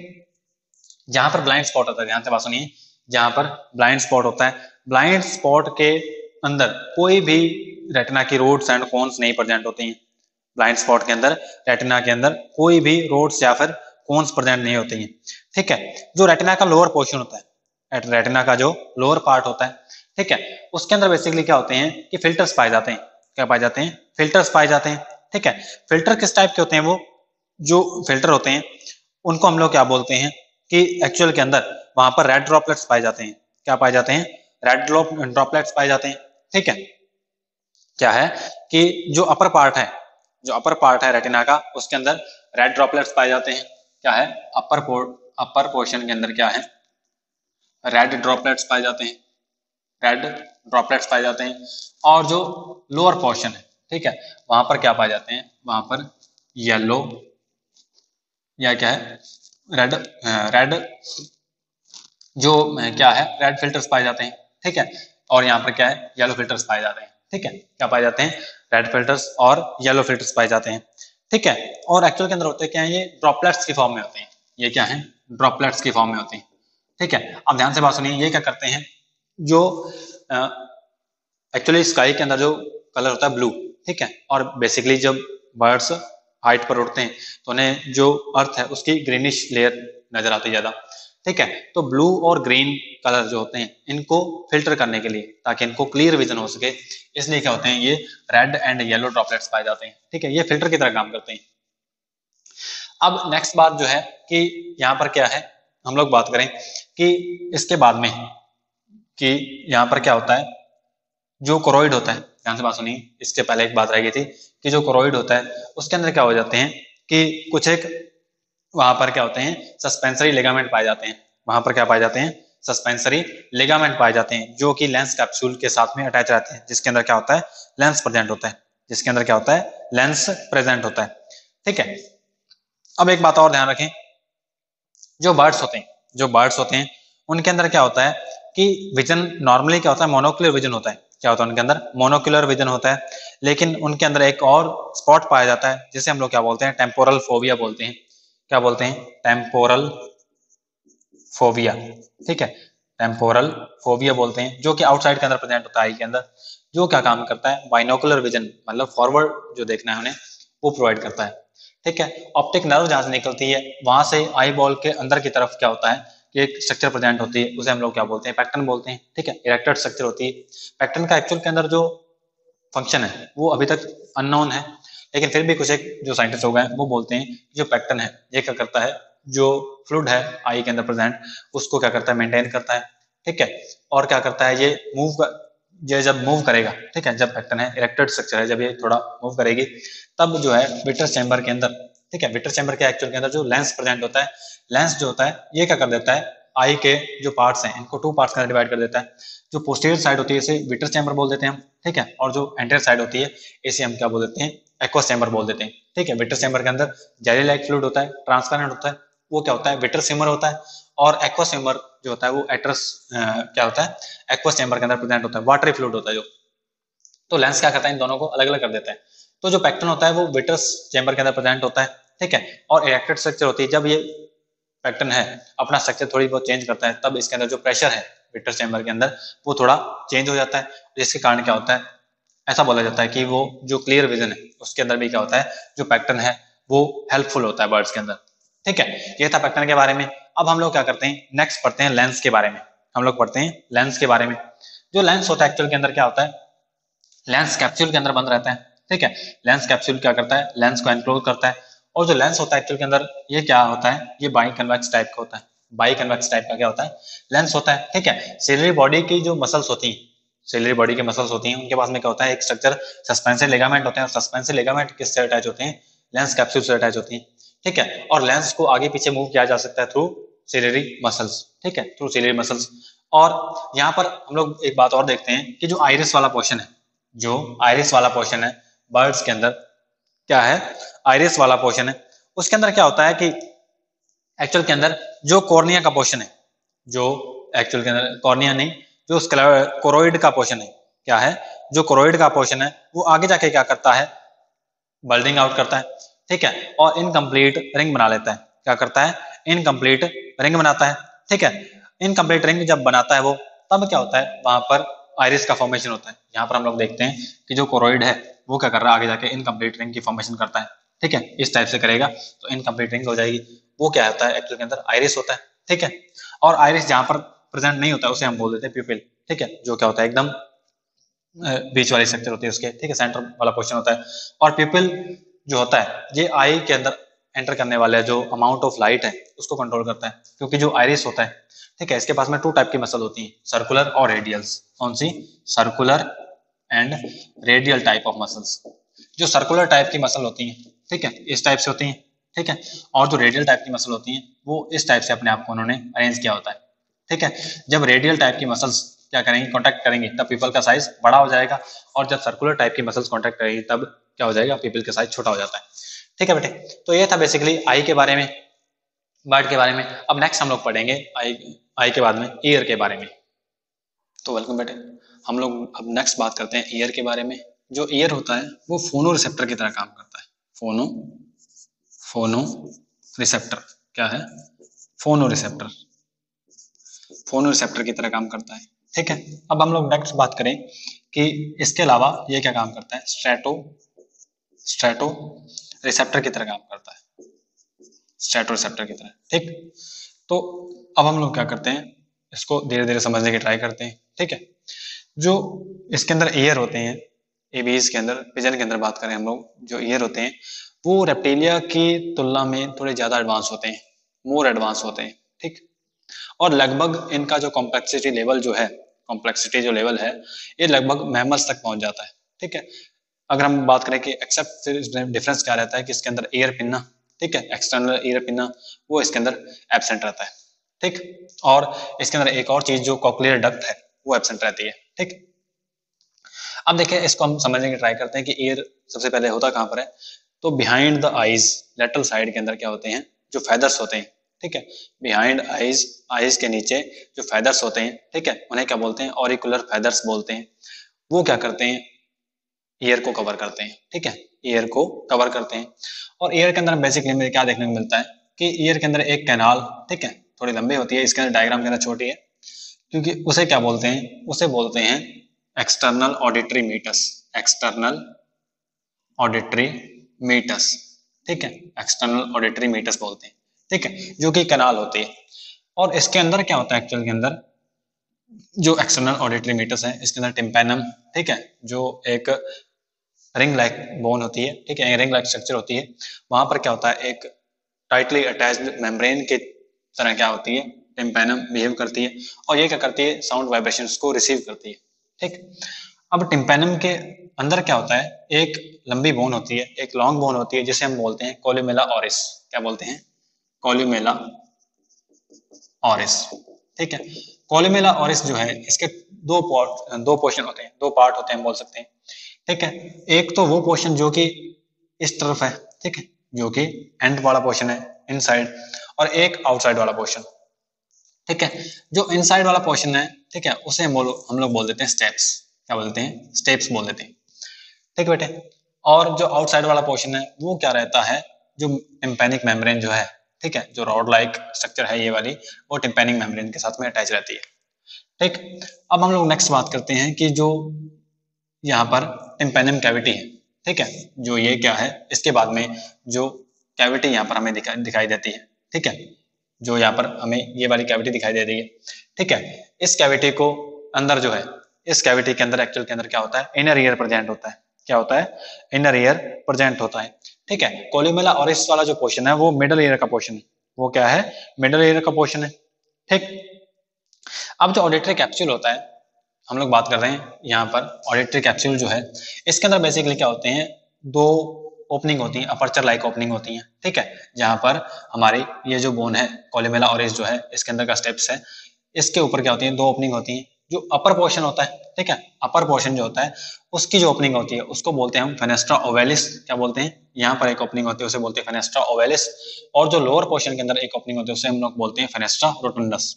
जहां पर ब्लाइंड स्पॉट होता है, ध्यान से बात सुनिए, जहां पर ब्लाइंड स्पॉट होता है, ब्लाइंड स्पॉट के अंदर कोई भी रेटिना की रोड्स एंड कोन्स नहीं प्रेजेंट होती हैं। ब्लाइंड स्पॉट के अंदर, रेटिना के अंदर कोई भी रोड्स या फिर कोन्स प्रेजेंट नहीं होती हैं, ठीक है। जो रेटिना का लोअर पोर्शन होता है, रेटिना का जो लोअर पार्ट होता है, ठीक है, उसके अंदर बेसिकली क्या होते हैं कि फिल्टर्स पाए जाते हैं, क्या पाए जाते हैं, फिल्टर्स पाए जाते हैं, ठीक है। फिल्टर किस टाइप के होते हैं, वो जो फिल्टर होते हैं उनको हम लोग क्या बोलते हैं कि एक्चुअल के अंदर वहां पर रेड ड्रॉपलेट्स पाए जाते हैं, क्या पाए जाते हैं, रेड ड्रॉपलेट्स पाए जाते हैं, ठीक है। क्या है कि जो अपर पार्ट है, जो अपर पार्ट है रेटिना का, उसके अंदर रेड ड्रॉपलेट्स पाए जाते हैं, क्या है, अपर पोर्शन के अंदर क्या है, रेड ड्रॉपलेट्स पाए जाते हैं, रेड ड्रॉपलेट्स पाए जाते हैं। और जो लोअर पोर्शन है, ठीक है, वहां पर क्या पाए जाते हैं, वहां पर येलो या क्या है, रेड, रेड जो क्या है, रेड फिल्टर्स पाए जाते हैं, ठीक है। और यहाँ पर क्या है, येलो फिल्टर्स पाए जाते हैं, ठीक है, क्या पाए जाते हैं, रेड फिल्टर्स और येलो फिल्टर्स पाए जाते हैं, ठीक है। और एक्चुअल के अंदर होते हैं क्या है, ये ड्रॉपलेट्स की फॉर्म में होते हैं, ये क्या है, ड्रॉपलेट्स की फॉर्म में होते हैं, ठीक है। अब ध्यान से बात सुनिए, ये क्या करते हैं, जो एक्चुअली स्काई के अंदर जो कलर होता है ब्लू, ठीक है, और बेसिकली जब बर्ड्स हाइट पर उड़ते हैं तो उन्हें जो अर्थ है उसकी ग्रीनिश लेयर नजर आती है ज्यादा, ठीक है। तो ब्लू और ग्रीन कलर जो होते हैं इनको फिल्टर करने के लिए, ताकि इनको क्लियर विजन हो सके, इसलिए क्या होते हैं, ये रेड एंड येलो ड्रॉपलेट्स पाए जाते हैं, ठीक है, ये फिल्टर की तरह काम करते हैं। अब नेक्स्ट बात जो है कि यहाँ पर क्या है, हम लोग बात करें कि इसके बाद में कि यहाँ पर क्या होता है, जो कोरोइड होता है, ध्यान से बात सुनिए, इसके पहले एक बात रह गई थी कि जो कोरोइड होता है उसके अंदर क्या हो जाते हैं कि कुछ एक वहां पर क्या होते हैं, सस्पेंसरी लिगामेंट पाए जाते हैं, वहां पर क्या पाए जाते हैं, सस्पेंसरी लिगामेंट पाए जाते हैं, जो कि लेंस कैप्सूल के साथ में अटैच रहते हैं, जिसके अंदर क्या होता है, लेंस प्रेजेंट होता है, जिसके अंदर क्या होता है, लेंस प्रेजेंट होता है, ठीक है। अब एक बात और ध्यान रखें, जो बर्ड्स होते हैं, जो बर्ड्स होते हैं उनके अंदर क्या होता है कि विजन नॉर्मली क्या होता है, मोनोकुलर विजन होता है, क्या होता है उनके अंदर, मोनोकुलर विजन होता है। लेकिन उनके अंदर एक और स्पॉट पाया जाता है जिसे हम लोग क्या बोलते हैं, टेम्पोरल फोबिया बोलते हैं, क्या बोलते हैं, टेम्पोरल फोबिया, ठीक है, टेम्पोरल फोबिया बोलते हैं, जो कि आउटसाइड के अंदर प्रेजेंट होता है आई के अंदर, जो क्या काम करता है, बाइनोकुलर विजन, मतलब फॉरवर्ड जो देखना है उन्हें वो प्रोवाइड करता है, ठीक है। ऑप्टिक नर्व जहां से निकलती है वहां से आई बॉल के अंदर की तरफ क्या होता है कि एक स्ट्रक्चर प्रेजेंट होती है, उसे हम लोग क्या बोलते हैं, पैक्टन बोलते हैं, ठीक है, इरेक्टेड स्ट्रक्चर होती है। पैक्टन का एक्चुअल के अंदर जो फंक्शन है वो अभी तक अननोन है, लेकिन फिर भी कुछ एक जो साइंटिस्ट हो गए वो बोलते हैं जो पैक्टन है ये क्या करता है, जो फ्लूइड है आई के अंदर प्रेजेंट उसको क्या करता है, मेंटेन करता है, ठीक है। और क्या करता है, ये जब मूव करेगा, ठीक है, जब पैक्टन है इरेक्टेड स्ट्रक्चर है, जब ये थोड़ा मूव करेगी तब जो है विट्रस चैम्बर के अंदर ठीक है। विट्रस चैम्बर के एक्चुअल के अंदर जो लेंस प्रेजेंट होता है, लेंस जो होता है ये क्या कर देता है, आई के जो पार्ट्स हैं इनको टू पार्ट्स के अंदर डिवाइड कर देता है। जो पोस्टीरियर साइड होती है इसे विट्रस चैम्बर बोल देते हैं हम, ठीक है। और जो एंटीरियर साइड होती है इसे हम क्या बोल देते हैं, एक्वस चैम्बर बोल देते हैं, ठीक है। विट्रस चैम्बर के अंदर जेली लाइक फ्लूइड होता है, ट्रांसपेरेंट होता है, वो क्या होता है, विट्रस चैम्बर होता है। और एक्वस चैम्बर जो होता है वो एट्रस क्या होता है, एक्वस चैम्बर के अंदर प्रेजेंट होता है, वाटरी फ्लूइड होता है जो। तो लेंस क्या करता है, इन दोनों को अलग अलग कर देता है। तो जो पेक्टन होता है वो विट्रस चैम्बर के अंदर प्रेजेंट होता है, ठीक है। और इरेक्टेड स्ट्रक्चर होती है, जब ये पेक्टन है अपना स्ट्रक्चर थोड़ी बहुत चेंज करता है तब इसके अंदर जो प्रेशर है विट्रस चैम्बर के अंदर वो थोड़ा चेंज हो जाता है, जिसके कारण क्या होता है, ऐसा बोला जाता है कि वो जो क्लियर विजन है उसके अंदर भी क्या होता है, जो पेक्टन है वो हेल्पफुल होता है बर्ड्स के अंदर, ठीक है। ये था पेक्टन के बारे में। अब हम लोग क्या करते हैं, नेक्स्ट पढ़ते हैं लेंस के बारे में। हम लोग पढ़ते हैं लेंस के बारे में। जो लेंस होता है एक्चुअल के अंदर क्या होता है, लेंस कैप्सूल के अंदर बंद रहता है, ठीक है। लेंस कैप्सूल क्या करता है, लेंस को एनक्लोज करता है। और जो लेंस होता है एक्चुअल के अंदर ये क्या होता है, ये बाई कन्वेक्स टाइप का होता है, बाई कन्वेक्स टाइप का क्या होता है, लेंस होता है, ठीक है। सिलरी बॉडी की जो मसल्स होती हैं, सिलरी बॉडी की मसल्स होती हैं उनके पास में क्या होता है, एक स्ट्रक्चर सस्पेंसिव लिगामेंट होते हैं, और सस्पेंसिव लिगामेंट किससे अटैच होते हैं, लेंस कैप्सूल से अटैच होती हैं, ठीक है। और लेंस को आगे पीछे मूव किया जा सकता है थ्रू सिलरी मसल्स, ठीक है, थ्रू सिलरी मसल्स। और यहाँ पर हम लोग एक बात और देखते हैं कि जो आइरिस वाला पोर्शन है, जो आइरिस वाला पोर्शन है बर्ड्स के अंदर क्या है, आइरिस वाला पोर्शन है, उसके अंदर क्या होता है कि एक्चुअल के अंदर जो कॉर्निया का पोर्शन है, जो एक्चुअल के अंदर कॉर्निया नहीं, जो कोरोइड का पोर्शन है, क्या है, जो कोरोइड का पोर्शन है वो आगे जाके क्या करता है, बल्डिंग आउट करता है, ठीक है। और इनकम्प्लीट रिंग बना लेता है, क्या करता है, इनकम्प्लीट रिंग बनाता है, ठीक है। इनकम्प्लीट रिंग जब बनाता है वो, तब क्या होता है, वहां पर आइरिस का फॉर्मेशन होता है। यहाँ पर हम लोग देखते हैं कि जो कोरोइड है वो क्या कर रहा है, आगे जाके इनकम्प्लीट रिंग की फॉर्मेशन करता है, ठीक है। इस टाइप से करेगा तो इनकम्प्लीट रिंग हो जाएगी। वो क्या होता है, एक्चुअल के अंदर आइरिस होता है, ठीक है। और आइरिस जहां पर प्रेजेंट नहीं होता है उसे हम बोल देते हैं प्यूपिल, ठीक है, जो क्या होता है एकदम बीच वाली स्ट्रक्चर होती है उसके, ठीक है, सेंटर वाला पोर्शन होता है। और प्यूपिल जो होता है ये आई के अंदर एंटर करने वाले जो अमाउंट ऑफ लाइट है उसको कंट्रोल करता है, क्योंकि जो आइरिस होता है, ठीक है, इसके पास में टू टाइप की मसल होती है, सर्कुलर और रेडियल्स। कौन सी, circular and radial type of muscles. जो सर्कुलर टाइप की मसल होती है, ठीक है, इस टाइप से होती है, ठीक है। और जो रेडियल टाइप की मसल होती है वो इस टाइप से अपने आप को उन्होंने अरेंज किया होता है, ठीक है। जब रेडियल टाइप की मसल्स क्या करेंगी, कॉन्टैक्ट करेंगी, तब पीपल का साइज बड़ा हो जाएगा। और जब सर्कुलर टाइप की मसल्स कॉन्टैक्ट करेंगी तब क्या हो जाएगा, पीपल का साइज छोटा हो जाता है, ठीक है बेटे। तो ये था बेसिकली आई के बारे में, बर्ड के बारे में। अब नेक्स्ट हम लोग पढ़ेंगे आई के बाद में ईयर के बारे में। तो वेलकम बेटे, हम लोग अब नेक्स्ट बात करते हैं ईयर के बारे में। जो ईयर होता है वो फोनो रिसेप्टर की तरह काम करता है। फोनो रिसेप्टर क्या है, फोनो रिसेप्टर, फोनो रिसेप्टर की तरह काम करता है, ठीक है। अब हम लोग नेक्स्ट बात करें कि इसके अलावा ये क्या काम करता है, स्ट्रेटो रिसेप्टर की तरह काम करता है, स्ट्रेटो रिसेप्टर की तरह, ठीक। तो अब हम लोग क्या करते हैं, इसको धीरे धीरे समझने की ट्राई करते हैं, ठीक है। जो इसके अंदर ईयर होते हैं, एबीज के अंदर, पिजन के अंदर बात करें हम लोग, जो ईयर होते हैं वो रेप्टिलिया की तुलना में थोड़े ज्यादा एडवांस होते हैं, मोर एडवांस होते हैं, ठीक। और लगभग इनका जो कॉम्प्लेक्सिटी लेवल जो है, कॉम्प्लेक्सिटी जो लेवल है ये लगभग मैमल्स तक पहुंच जाता है, ठीक है। अगर हम बात करें कि एक्सेप्ट फिर डिफरेंस क्या रहता है कि इसके अंदर ईयर पिन्ना, ठीक है, एक्सटर्नल ईयर पिन्ना वो इसके अंदर एब्सेंट रहता है, ठीक। और इसके अंदर एक और चीज जो कॉक्लियर डक्ट है वो एब्सेंट रहती है, ठीक। अब देखिए इसको हम समझने की ट्राई करते हैं कि ईयर सबसे पहले होता कहाँ पर है। तो behind the eyes, lateral side के अंदर क्या होते हैं, जो फेदर्स होते हैं, ठीक है, बिहाइंड आईज, आईज के नीचे जो फेदर्स होते हैं, ठीक है, उन्हें क्या बोलते हैं, ऑरिकुलर फेदर्स बोलते हैं। वो क्या करते हैं, ईयर को कवर करते हैं, ठीक है, ईयर को कवर करते हैं। और ईयर के अंदर बेसिकली में क्या देखने को मिलता है कि ईयर के अंदर एक कैनाल, ठीक है, थोड़ी लंबी होती है, इसके अंदर डायग्राम के अंदर छोटी है, क्योंकि उसे क्या बोलते हैं, उसे बोलते हैं external auditory meatus, external auditory meatus, ठीक है, एक्सटर्नल ऑडिटरी मीटस बोलते हैं, ठीक है, जो कि कैनाल होती है। और इसके अंदर क्या होता है, एक्चुअल के अंदर जो एक्सटर्नल ऑडिटरी मीटस है इसके अंदर टिम्पैनम, ठीक है, जो एक रिंग लाइक बोन होती है, ठीक है, रिंग लाइक स्ट्रक्चर होती है, वहां पर क्या होता है, एक टाइटली अटैच्ड मेम्ब्रेन के तरह क्या होती है, टिम्पैनम बिहेव करती है। और ये क्या करती है, साउंड वाइब्रेशंस को रिसीव करती है, ठीक। अब टिम्पैनम के अंदर क्या होता है, एक लंबी बोन होती है, एक लॉन्ग बोन होती है, जिसे हम बोलते हैं कोलुमेला ओरिस। क्या बोलते हैं? कोलुमेला ओरिस। ठीक है, कोलुमेला ओरिस जो है इसके दो पोर्शन होते हैं, दो पार्ट होते हैं हम बोल सकते हैं। ठीक है, एक तो वो पोर्शन जो कि इस तरफ है, ठीक है, जो कि एंड वाला पोर्शन है इनसाइड, और एक आउटसाइड वाला पोर्शन। ठीक है, जो इनसाइड वाला पोर्शन है, ठीक है, उसे हम लोग बोल देते हैं स्टेप्स। क्या बोलते हैं? स्टेप्स बोल देते हैं। ठीक है बेटे, और जो आउटसाइड वाला पोर्शन है वो क्या रहता है, जो टिम्पैनिक मेम्ब्रेन जो है, ठीक है, जो रॉड लाइक स्ट्रक्चर है ये वाली, वो टिम्पैनिक मेम्ब्रेन के साथ में अटैच रहती है। ठीक, अब हम लोग नेक्स्ट बात करते हैं कि जो यहाँ पर टिम्पैनियम कैविटी है, ठीक है, जो ये क्या है, इसके बाद में जो कैविटी यहाँ पर हमें दिखाई देती है, ठीक है, जो यहाँ पर हमें ये वाली कैविटी दिखाई दे रही है, ठीक है, इस कैविटी को अंदर जो है, इस कैविटी के अंदर एक्चुअल के अंदर क्या होता है, इनर ईयर प्रेजेंट होता है। क्या होता है? इनर ईयर प्रेजेंट होता है। ठीक है, कोलुमेला ओरिस वाला जो पोर्शन है वो मिडल ईयर का पोर्शन है। वो क्या है? मिडल ईयर का पोर्शन है। ठीक, अब जो ऑडिटरी कैप्सूल होता है, हम लोग बात कर रहे हैं यहाँ पर ऑडिटरी कैप्सूल जो है, इसके अंदर बेसिकली क्या होते हैं, दो ओपनिंग होती हैं, अपर्चर लाइक ओपनिंग होती हैं। ठीक है, जहाँ पर हमारी ये जो बोन है कोलुमेला ओरिस जो है, इसके अंदर का स्टेप्स है, इसके ऊपर क्या होती है, दो ओपनिंग होती हैं। जो अपर पोर्शन होता है, ठीक है, अपर पोर्शन जो होता है उसकी जो ओपनिंग होती है उसको बोलते हैं हम फेनेस्ट्रा ओवेलिस। क्या बोलते हैं? यहाँ पर एक ओपनिंग होती है उसे बोलते हैं फेनेस्ट्रा ओवेलिस, और जो लोअर पोर्शन के अंदर एक ओपनिंग होती है उसे हम लोग बोलते हैं फेनेस्ट्रा रोटुंडस।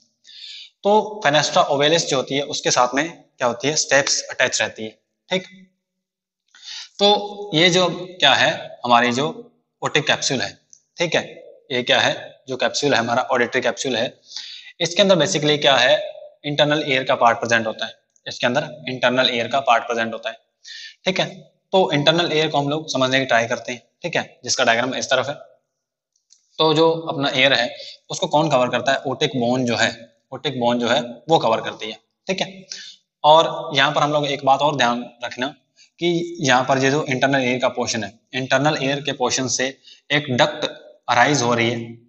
तो फेनेस्ट्रा ओवेलिस जो होती है उसके साथ में क्या होती है, स्टेप्स अटैच रहती है। ठीक, तो ये जो क्या है, हमारी जो ओटिक कैप्सूल है, ठीक है, ये क्या है, जो कैप्सूल है हमारा ऑडिटरी कैप्सूल है, इसके अंदर बेसिकली क्या है, इंटरनल एयर का पार्ट प्रेजेंट होता है। इसके अंदर इंटरनल एयर का पार्ट प्रेजेंट होता है। ठीक है, तो इंटरनल एयर को हम लोग समझने की ट्राई करते हैं। ठीक है, जिसका डायग्राम इस तरफ है। तो जो अपना एयर है उसको कौन कवर करता है? ओटिक बोन जो है, ओटिक बोन जो है वो कवर करती है। ठीक है, और यहाँ पर हम लोग एक बात और ध्यान रखना कि यहाँ पर ये जो इंटरनल एयर का पोर्शन है, इंटरनल एयर के पोर्शन से एक डक्ट अराइज हो रही है,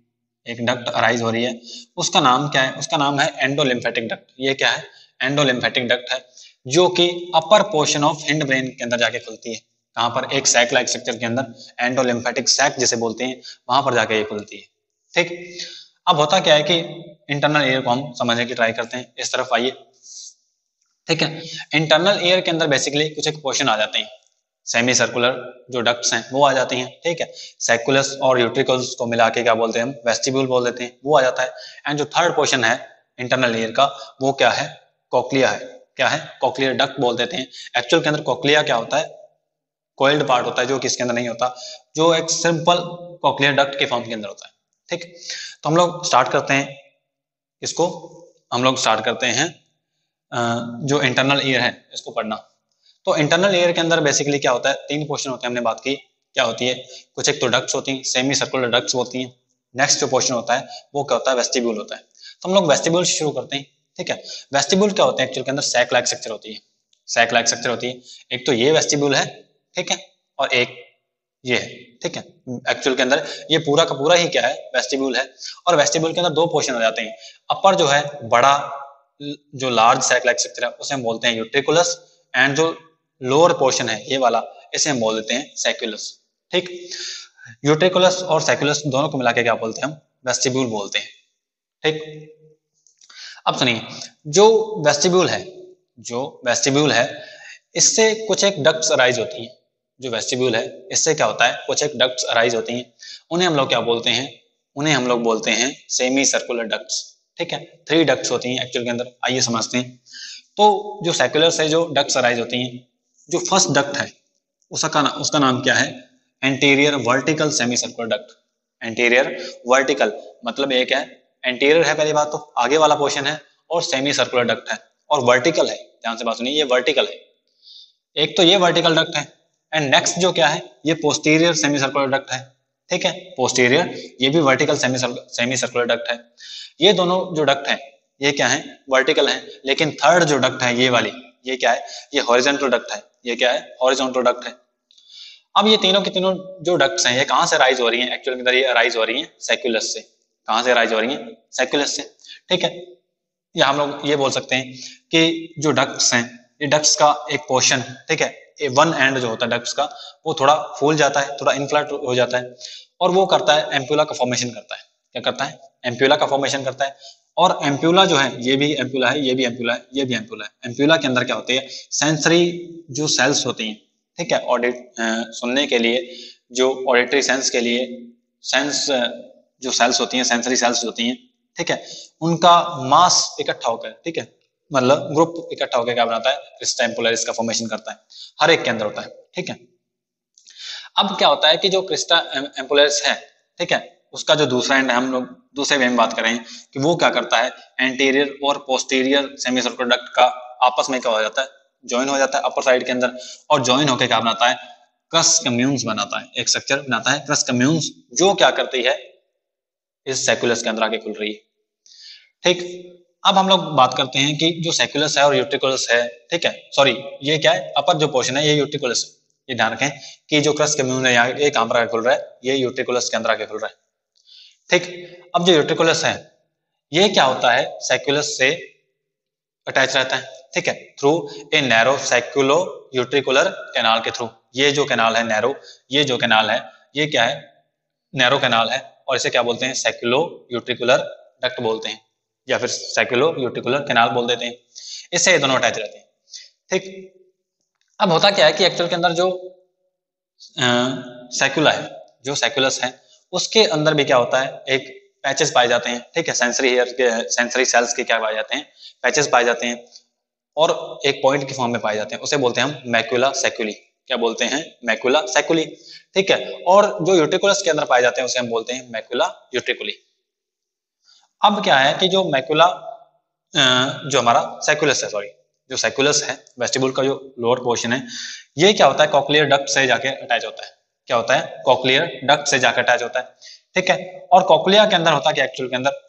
एक डक्ट अराइज हो रही है। उसका नाम क्या है? उसका नाम है एंडोलिम्फेटिक डक्ट। ये क्या है? एंडोलिम्फेटिक डक्ट है, जो कि upper portion of hind brain के अंदर जाके खुलती है। कहाँ पर? एक सैक लाइक स्ट्रक्चर के अंदर, एंडोलिम्फेटिक सैक जिसे बोलते हैं, वहां पर जाके ये खुलती है। ठीक, अब होता क्या है कि इंटरनल एयर को हम समझने की ट्राई करते हैं। इस तरफ आइए। ठीक है, इंटरनल एयर के अंदर बेसिकली कुछ एक पोर्शन आ जाते हैं, सेमी सर्कुलर जो डक्ट्स हैं वो आ जाती हैं। ठीक है, सैकुलस और यूट्रिकल्स को मिला के क्या बोलते हैं हम? वेस्टिब्यूल बोल देते हैं, वो आ जाता है। एंड जो थर्ड पोर्शन है इंटरनल एयर का, वो क्या है? कॉक्लिया है। क्या है? कॉक्लियर डक्ट बोल देते हैं। एक्चुअल के अंदर कॉक्लिया क्या होता है? कोइल्ड पार्ट होता है, जो कि इसके अंदर नहीं होता, जो एक सिंपल कॉक्लियर डक्ट के फॉर्म के अंदर होता है। ठीक, तो हम लोग स्टार्ट करते हैं इसको, हम लोग स्टार्ट करते हैं जो इंटरनल ईयर है इसको पढ़ना। तो इंटरनल ईयर के अंदर बेसिकली क्या होता है, तीन पोर्शन होते हैं, हमने बात की। क्या होती है? कुछ एक तो डक्ट्स होती हैं, सेमी सर्कुलर डक्ट्स होती हैं। नेक्स्ट जो पोर्शन होता है वो क्या होता है? वेस्टिब्यूल होता है। तो हम लोग वेस्टिब्यूल से शुरू करते हैं। ठीक है, वेस्टिब्यूल क्या होते हैं? एक्चुअल के अंदर सैक लाइक स्ट्रक्चर होती है, सैक लाइक स्ट्रक्चर होती है। एक तो ये वेस्टिब्यूल है, ठीक है, और एक ये है। ठीक है, एक्चुअल के अंदर ये पूरा का पूरा ही क्या है? वेस्टिब्यूल है। और वेस्टिब्यूल के अंदर दो पोर्शन आ जाते हैं। अपर जो है बड़ा, जो लार्ज सैक लाइक स्ट्रक्चर है उसे हम बोलते हैं यूट्रिकुलस, एंड जो लोअर पोर्शन है ये वाला, इसे हम बोल देते हैं सैक्युलस। ठीक, यूट्रिकुलस और सैक्युलस दोनों को मिला के क्या बोलते हैं हम? वेस्टिब्यूल बोलते हैं। ठीक, अब सुनिए, जो वेस्टिब्यूल है, जो वेस्टिब्यूल है, इससे कुछ एक डक्ट्स अराइज होती हैं। जो वेस्टिब्यूल है इससे क्या होता है? कुछ एक डक्ट्स अराइज होती हैं। उन्हें हम लोग क्या बोलते हैं? उन्हें हम लोग बोलते हैं सेमी सर्कुलर डक्ट्स। ठीक है, 3 डक्ट्स होती हैं एक्चुअल के अंदर, आइए समझते हैं। तो जो सैक्युलर से जो डक्ट्स अराइज होती हैं, जो फर्स्ट डक्ट है उसका नाम क्या है? Anterior vertical semi circular duct. Anterior vertical मतलब एक है, एंटीरियर है पहली बात तो, आगे वाला पोर्शन है, और सेमी सर्कुलर डक्ट है, और वर्टिकल है। ध्यान से बात सुनिए, ये वर्टिकल है। एक तो ये वर्टिकल डक्ट है, एंड नेक्स्ट जो क्या है, ये पोस्टीरियर सेमी सर्कुलर डक्ट है। ठीक है, पोस्टीरियर, ये भी वर्टिकल सेमी सर्कुलर डक्ट है। ये दोनों जो डक्ट है ये क्या है? वर्टिकल है। लेकिन थर्ड जो डक्ट है ये वाली, ये क्या है? ये हॉरिजॉन्टल डक्ट है। ये क्या है? हॉरिजॉन्टल डक्ट है। अब ये तीनों की तीनों जो डक्ट्स हैं ये कहां से राइज हो रही हैं? एक्चुअली में ये राइज हो रही हैं सैक्युलस से। कहां से राइज हो रही हैं? सैक्युलस से। ठीक है, या हम लोग ये बोल सकते हैं कि जो डक्ट्स हैं, ये डक्ट्स का एक पोर्शन, ठीक है, वन एंड जो होता है डक्ट्स का वो थोड़ा फूल जाता है, थोड़ा इन्फ्लेट हो जाता है और वो करता है एम्प्यूला का फॉर्मेशन करता है। क्या करता है? एम्प्यूला का फॉर्मेशन करता है। और एम्प्यूला जो है ये भी एम्प्यूला है, ये भी एम्प्यूला है, ये भी एम्प्यूला है। एम्प्यूला के अंदर क्या होती है? सेंसरी जो सेल्स होती हैं, ठीक है, ऑडिट सुनने के लिए, जो ऑडिटरी सेंस के लिए सेंस जो सेल्स होती हैं, सेंसरी सेल्स होती हैं, ठीक है, उनका मास इकट्ठा होकर, ठीक है, मतलब ग्रुप इकट्ठा होकर क्या बनाता है? क्रिस्टा एम्पुलरिस का फॉर्मेशन करता है। हर एक के अंदर होता है, ठीक है। अब क्या होता है कि जो क्रिस्टा एम्पुलरिस है, ठीक है, उसका जो दूसरा एंड है, हम लोग दूसरे वे में बात करें कि वो क्या करता है? एंटीरियर और पोस्टीरियर सेमी सर्कुलर डक्ट का आपस में क्या हो जाता है? ज्वाइन हो जाता है अपर साइड के अंदर, और ज्वाइन होकर क्या बनाता है? क्रस कम्यून्स बनाता है, एक स्ट्रक्चर बनाता है क्रस कम्यून्स, जो क्या करती है? इस सैकुलस के अंदर आके खुल रही है, ठीक। अब हम लोग बात करते हैं कि जो सैकुलस है और यूट्रिकुलस है, ठीक है, सॉरी ये क्या है? अपर जो पोर्शन है ये यूट्रिकुलस है। ये ध्यान रखें कि जो क्रस कम्यून है यहाँ ये कहां पर आके खुल रहा है? ये यूट्रिकुलस के अंदर आके खुल रहा है, ठीक। अब जो यूट्रिकुलस है ये क्या होता है? सैकुलस से अटैच रहता है, ठीक है, थ्रू ए नैरो सैकुलो यूट्रिकुलर कैनाल के थ्रू। ये जो कैनाल है नैरो, ये जो कैनाल है ये क्या है? नैरो कैनाल है, और इसे क्या बोलते हैं? सैकुलो यूट्रिकुलर डक्ट बोलते हैं, या फिर सैकुलो यूट्रिकुलर कैनाल बोल देते हैं। इससे ये दोनों अटैच रहते हैं, ठीक। अब होता क्या है कि एक्चुअल के अंदर जो सैकुला है, जो सैकुलस है, उसके अंदर भी क्या होता है? एक पैचेस पाए जाते हैं, ठीक है, सेंसरी हेयर के, सेंसरी सेल्स के क्या पाए जाते हैं? पैचेस पाए जाते हैं, और एक पॉइंट के फॉर्म में पाए जाते हैं। उसे बोलते हैं हम मैक्यूला सैकुली। क्या बोलते हैं? मैक्यूला सैकुली, ठीक है। और जो यूट्रिकुलस के अंदर पाए जाते हैं उसे हम बोलते हैं मैक्यूला यूट्रिकुली। अब क्या है कि जो मैक्यूला जो हमारा सैकुलस है, सॉरी, जो सैकुलस है, वेस्टिबुल का जो लोअर पोर्शन है, ये क्या होता है? कॉक्लियर डक्ट से जाके अटैच होता है। क्या होता है? कॉक्लियर डक्ट से जाकर अटैच होता है, ठीक है। और कॉक्लिया के अंदर होता है कि एक्चुअल के अंदर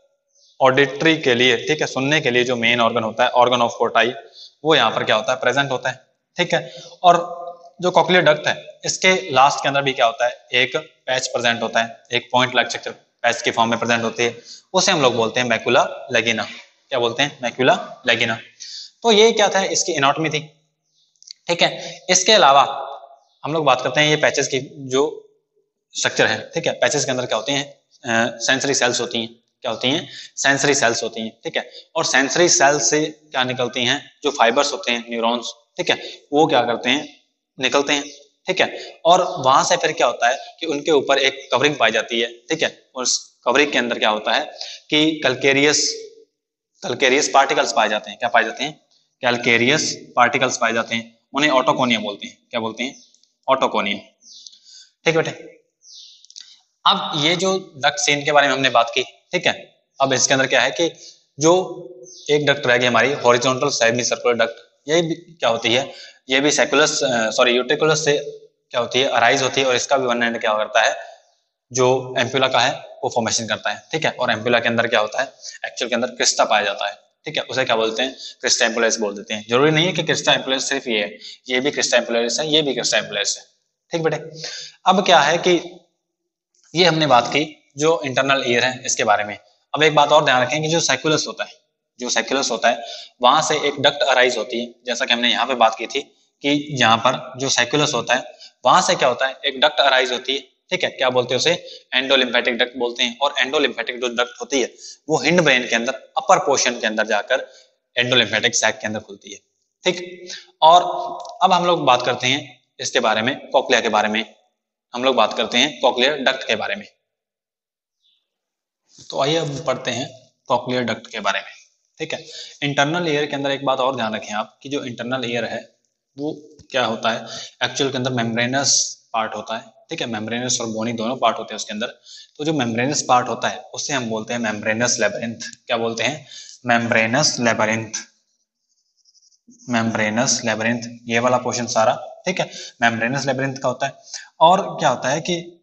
ऑडिटरी के लिए, ठीक है, सुनने के लिए जो मेन ऑर्गन होता है, ऑर्गन ऑफ कोटाई, वो यहाँ पर क्या होता है? प्रेजेंट होता है, ठीक है। और जो कॉक्लियर डक्ट है इसके लास्ट के अंदर भी क्या होता है? एक पैच प्रेजेंट होता है, एक पॉइंट लाइक स्ट्रक्चर पैच के फॉर्म में प्रेजेंट होती है, उसे हम लोग बोलते हैं मैक्यूला लेगिना। क्या बोलते हैं? मैक्यूला लेगिना। तो ये क्या था? इसकी एनाटॉमी थी, ठीक है। इसके अलावा हम लोग बात करते हैं ये पैचेस की जो स्ट्रक्चर है, ठीक है। पैचेस के अंदर क्या होते हैं? सेंसरी सेल्स होती हैं। क्या होती हैं? सेंसरी सेल्स होती हैं, ठीक है। और सेंसरी सेल्स से क्या निकलती हैं? जो फाइबर्स होते हैं, न्यूरॉन्स, ठीक है, वो क्या करते हैं? निकलते हैं, ठीक है। और वहां से फिर क्या होता है कि उनके ऊपर एक कवरिंग पाई जाती है, ठीक है। और उस कवरिंग के अंदर क्या होता है कि कैलकेरियस पार्टिकल्स पाए जाते हैं। क्या पाए जाते हैं? कैलकेरियस पार्टिकल्स पाए जाते हैं। उन्हें ऑटोकोनिया बोलते हैं। क्या बोलते हैं? ऑटोकोनिया, ठीक है बेटे। अब ये जो डक्ट सीन के बारे में हमने बात की, ठीक है। अब इसके अंदर क्या है कि जो एक डक्ट रह गई हमारी हॉरिजॉन्टल सेमी सर्कुलर डक्ट, ये भी क्या होती है? ये भी सैकुलस सॉरी यूट्रिकुलस से क्या होती है? अराइज होती है, और इसका भी वन एंड क्या करता है? जो एम्प्यूला का है वो फॉर्मेशन करता है, ठीक है। और एम्प्यूला के अंदर क्या होता है? एक्चुअल के अंदर क्रिस्टा पाया जाता है, ठीक है। उसे क्या बोलते हैं? क्रिस्टा एम्पुलरिस बोल देते हैं। जरूरी नहीं है कि क्रिस्टा एम्पुलरिस सिर्फ ये है, ये भी क्रिस्टा एम्पुलरिस है, ये भी क्रिस्टा एम्पुलरिस है, ठीक बेटे। अब क्या है कि ये हमने बात की जो इंटरनल ईयर है इसके बारे में। अब एक बात और ध्यान रखें कि जो सैकुलस होता है, जो सैकुलस होता है, वहां से एक डक्ट अराइज होती है, जैसा कि हमने यहाँ पे बात की थी कि यहाँ पर जो सैकुलस होता है वहां से क्या होता है? एक डक्ट अराइज होती है, ठीक है। क्या बोलते हैं उसे? एंडोलिम्फेटिक डक्ट बोलते हैं। और एंडोलिम्फेटिक जो डक्ट होती है वो हिंड ब्रेन के अंदर अपर पोर्शन के अंदर जाकर एंडोलिम्फेटिक सैक के अंदर खुलती है, ठीक। और अब हम लोग बात करते हैं इसके बारे में, कॉक्लिया के बारे में। हम लोग बात करते हैं कॉक्लियर डक्ट के बारे में। तो आइए अब पढ़ते हैं कॉक्लियर डक्ट के बारे में, ठीक है। इंटरनल ईयर के अंदर एक बात और ध्यान रखें आप कि जो इंटरनल ईयर है वो क्या होता है? एक्चुअल के अंदर मेम्ब्रेनस पार्ट होता है, ठीक है। मेम्ब्रेनस और बोनी दोनों पार्ट होते हैं उसके अंदर। तो जो मेम्ब्रेनस पार्ट होता है उससे हम बोलते हैं मेम्ब्रेनस लेबरिंथ। क्या बोलते हैं? Membranes labyrinth. मेम्ब्रेनस लेबरिंथ, ये वाला पोर्शन सारा, ठीक है, मेम्ब्रेनस लेबरिंथ का होता है। और क्या होता है कि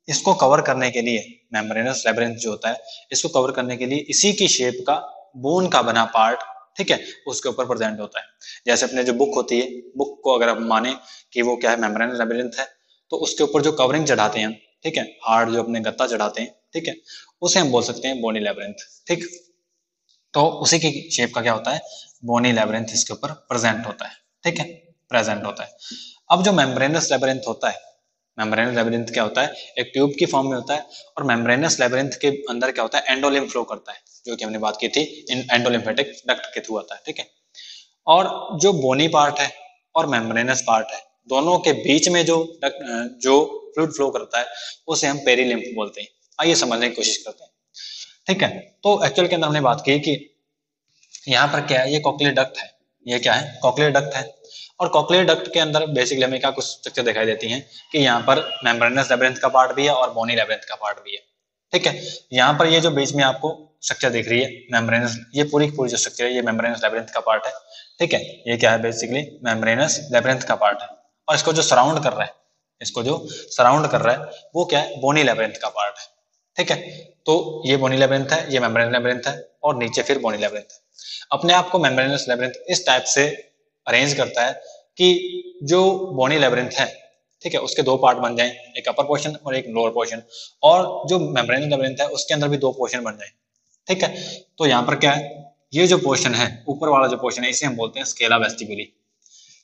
इसको कवर करने के लिए, मेम्ब्रेनस लेबरिंथ जो होता है इसको कवर करने के लिए इसी की शेप का बोन का बना पार्ट, ठीक है, उसके ऊपर प्रेजेंट होता है। जैसे अपने जो बुक होती है, बुक को अगर हम माने कि वो क्या है? मेम्ब्रेनस लेबरिंथ है, तो उसके ऊपर जो कवरिंग चढ़ाते हैं, ठीक है, हार्ड जो अपने गत्ता चढ़ाते हैं, ठीक है, उसे हम बोल सकते हैं बोनी लेबरिंथ, ठीक। तो उसी की शेप का क्या होता है? बोनी लेबरिंथ इसके ऊपर प्रेजेंट होता है, ठीक है, प्रेजेंट होता है। अब जो मेम्ब्रेनस लेबिरिंथ होता है, मेम्ब्रेनस लेबिरिंथ क्या होता है, एक ट्यूब की फॉर्म में होता है, और मेम्ब्रेनस लेबिरिंथ के अंदर क्या होता है, एंडोलिम्फ फ्लो करता है, जो कि हमने बात की थी, इन एंडोलिम्फेटिक डक्ट के थ्रू आता है, ठीक है। और जो बोनी पार्ट है और मेम्ब्रेनस पार्ट है, दोनों के बीच में जो फ्लूइड फ्लो करता है उसे हम पेरिलिम्फ बोलते हैं। आइए समझने की कोशिश करते हैं, ठीक है। तो एक्चुअल के अंदर हमने बात की कि यहाँ पर क्या है, ये कॉक्लियर डक्ट है, ये क्या है, कॉक्लियर डक्ट है। और कॉक्लियर डक्ट के अंदर बेसिकली हमें क्या कुछ स्ट्रक्चर दिखाई देती हैं कि यहाँ पर मेम्ब्रेनस लेबिरिंथ का पार्ट भी है और बोनी लेबिरिंथ का पार्ट भी है, ठीक है। यहाँ पर ये जो बीच में आपको स्ट्रक्चर दिख रही है मेम्ब्रेनस, ये पूरी की पूरी जो स्ट्रक्चर है ये मेम्ब्रेनस लेबिरिंथ का पार्ट है, ठीक है। ये क्या है, बेसिकली मेम्ब्रेनस लेबिरिंथ का पार्ट है। और इसको जो सराउंड कर रहा है, इसको जो सराउंड कर रहा है वो क्या है, बोनी लेबिरिंथ का पार्ट है, ठीक है। तो ये बोनी लेबिरिंथ है, ये मेम्ब्रेनस लेबिरिंथ है, और नीचे फिर बोनी लेबिरिंथ है। अपने आप को मेम्ब्रेनस लेबिरिंथ इस टाइप से अरेंज करता है कि जो बोनी लेबिरिंथ है, ठीक है, उसके दो पार्ट बन जाएं, एक अपर पोर्शन और एक लोअर पोर्शन, और जो मेम्ब्रेनस लेबिरिंथ है उसके अंदर भी दो पोर्शन बन जाएं, ठीक है। तो यहाँ पर क्या है, ये जो पोर्शन है, ऊपर वाला जो पोर्शन है, इसे हम बोलते हैं स्केला वेस्टिब्यूली।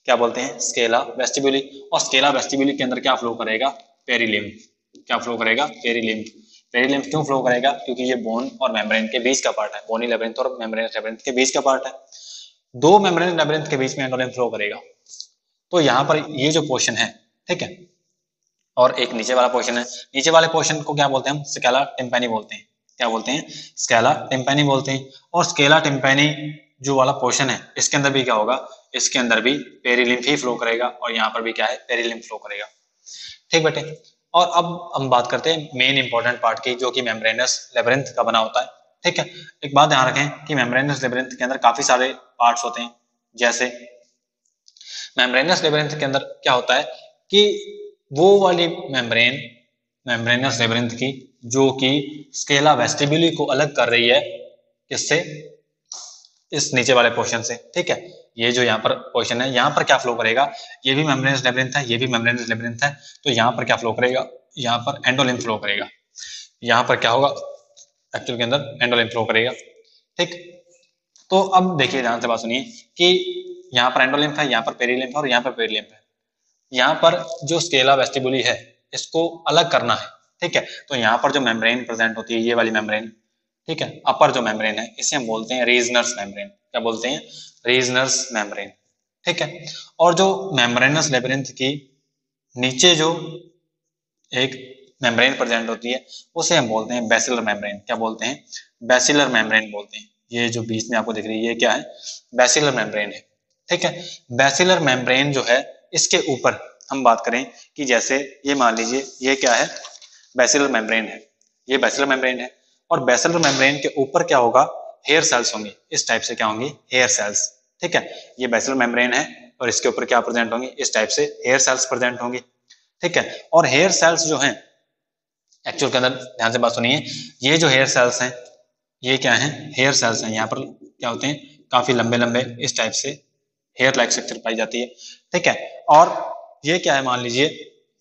क्या बोलते हैं, स्केला वेस्टिब्यूली। और स्केला वेस्टिब्यूली के अंदर क्या फ्लो करेगा, पेरिलिम्फ। क्या फ्लो करेगा, पेरिलिम्फ। पेरिलिम्फ क्यों फ्लो करेगा, क्योंकि ये बोन और मेम्ब्रेन के बीच का पार्ट है, बोनी लेबिरिंथ और मेम्ब्रेनस लेबिरिंथ के बीच का पार्ट है। दो मेम्ब्रेनस लेबिरिंथ के बीच में एंडोलिम्फ फ्लो करेगा। तो यहाँ पर ये जो पोर्शन है, ठीक है, और एक नीचे वाला पोर्शन है, नीचे वाले पोर्शन को क्या बोलते हैं हम, स्केला टिम्पैनी बोलते हैं। क्या बोलते हैं, स्केला टिम्पैनी बोलते हैं। और स्केला टिम्पैनी जो वाला पोर्शन है, इसके अंदर भी क्या होगा, इसके अंदर भी पेरिलिम्फ ही फ्लो करेगा, और यहाँ पर भी क्या है, पेरिलिम्फ फ्लो करेगा, ठीक बेटे। और अब हम बात करते हैं मेन इंपॉर्टेंट पार्ट की, जो कि मेम्ब्रेनस लेबिरिंथ का बना होता है, ठीक है। एक बात ध्यान रखें कि मेम्ब्रेनस लेबिरिंथ के अंदर काफी सारे पार्ट्स होते हैं। जैसे मेम्ब्रेनस लेबिरिंथ के अंदर क्या होता है कि वो वाली मेम्ब्रेन, मेम्ब्रेनस लेबिरिंथ की, जो कि स्केला वेस्टिब्यूली को अलग कर रही है, किससे, इस नीचे वाले पोर्शन से, ठीक है। ये जो यहाँ पर पोर्शन है, यहाँ पर क्या फ्लो करेगा, ये भी मेम्ब्रेनस लेबिरिंथ है, ये भी मेम्ब्रेनस लेबिरिंथ है। तो यहाँ पर क्या फ्लो करेगा, यहाँ पर एंडोलिम्फ फ्लो करेगा। यहाँ पर क्या होगा, एक्चुअल के अंदर एंडोलिम्फ फ्लो करेगा, ठीक। तो अब देखिए, ध्यान से बात सुनिए कि यहाँ पर एंडोलिम्फ है, यहाँ पर पेरिलिम्फ है, और यहाँ पर पेरिलिम्फ है। यहाँ पर जो स्केला वेस्टिब्यूली है, इसको अलग करना है, ठीक है। तो यहाँ पर जो मेम्ब्रेन प्रेजेंट होती है, ये वाली मेम्ब्रेन, ठीक है, अपर जो मेम्ब्रेन है, इसे हम बोलते हैं रीजनर्स मेम्ब्रेन। क्या बोलते हैं, रीजनर्स मेम्ब्रेन, ठीक है। और जो मेम्ब्रेनस लेबिरिंथ की नीचे जो एक मेम्ब्रेन प्रेजेंट होती है, उसे हम बोलते हैं बेसिलर मेम्ब्रेन। क्या बोलते हैं, बेसिलर मेम्ब्रेन बोलते हैं। ये जो बीच में आपको दिख रही है, ये क्या है, बेसिलर मेम्ब्रेन है, ठीक है। बेसिलर मेम्ब्रेन जो है, इसके ऊपर हम बात करें कि जैसे ये मान लीजिए, ये क्या है, बेसिलर मेम्ब्रेन है, ये बेसिलर मेम्ब्रेन है। और बेसिलर मेम्ब्रेन के ऊपर क्या होगा, हेयर सेल्स होंगे, इस टाइप से क्या होंगी, हेयर सेल्स, ठीक है। ये बेसिलर मेम्ब्रेन है, और इसके ऊपर क्या प्रेजेंट होंगी, इस टाइप से हेयर सेल्स प्रेजेंट होंगी, ठीक है। और हेयर सेल्स जो हैं, एक्चुअल के अंदर ध्यान से बात सुनिए, ये जो हेयर सेल्स हैं, ये क्या हैं, हेयर सेल्स हैं। यहाँ पर क्या होते हैं, काफी लंबे लंबे इस टाइप से हेयर लाइक स्ट्रक्चर पाई जाती है, ठीक है। और ये क्या है, मान लीजिए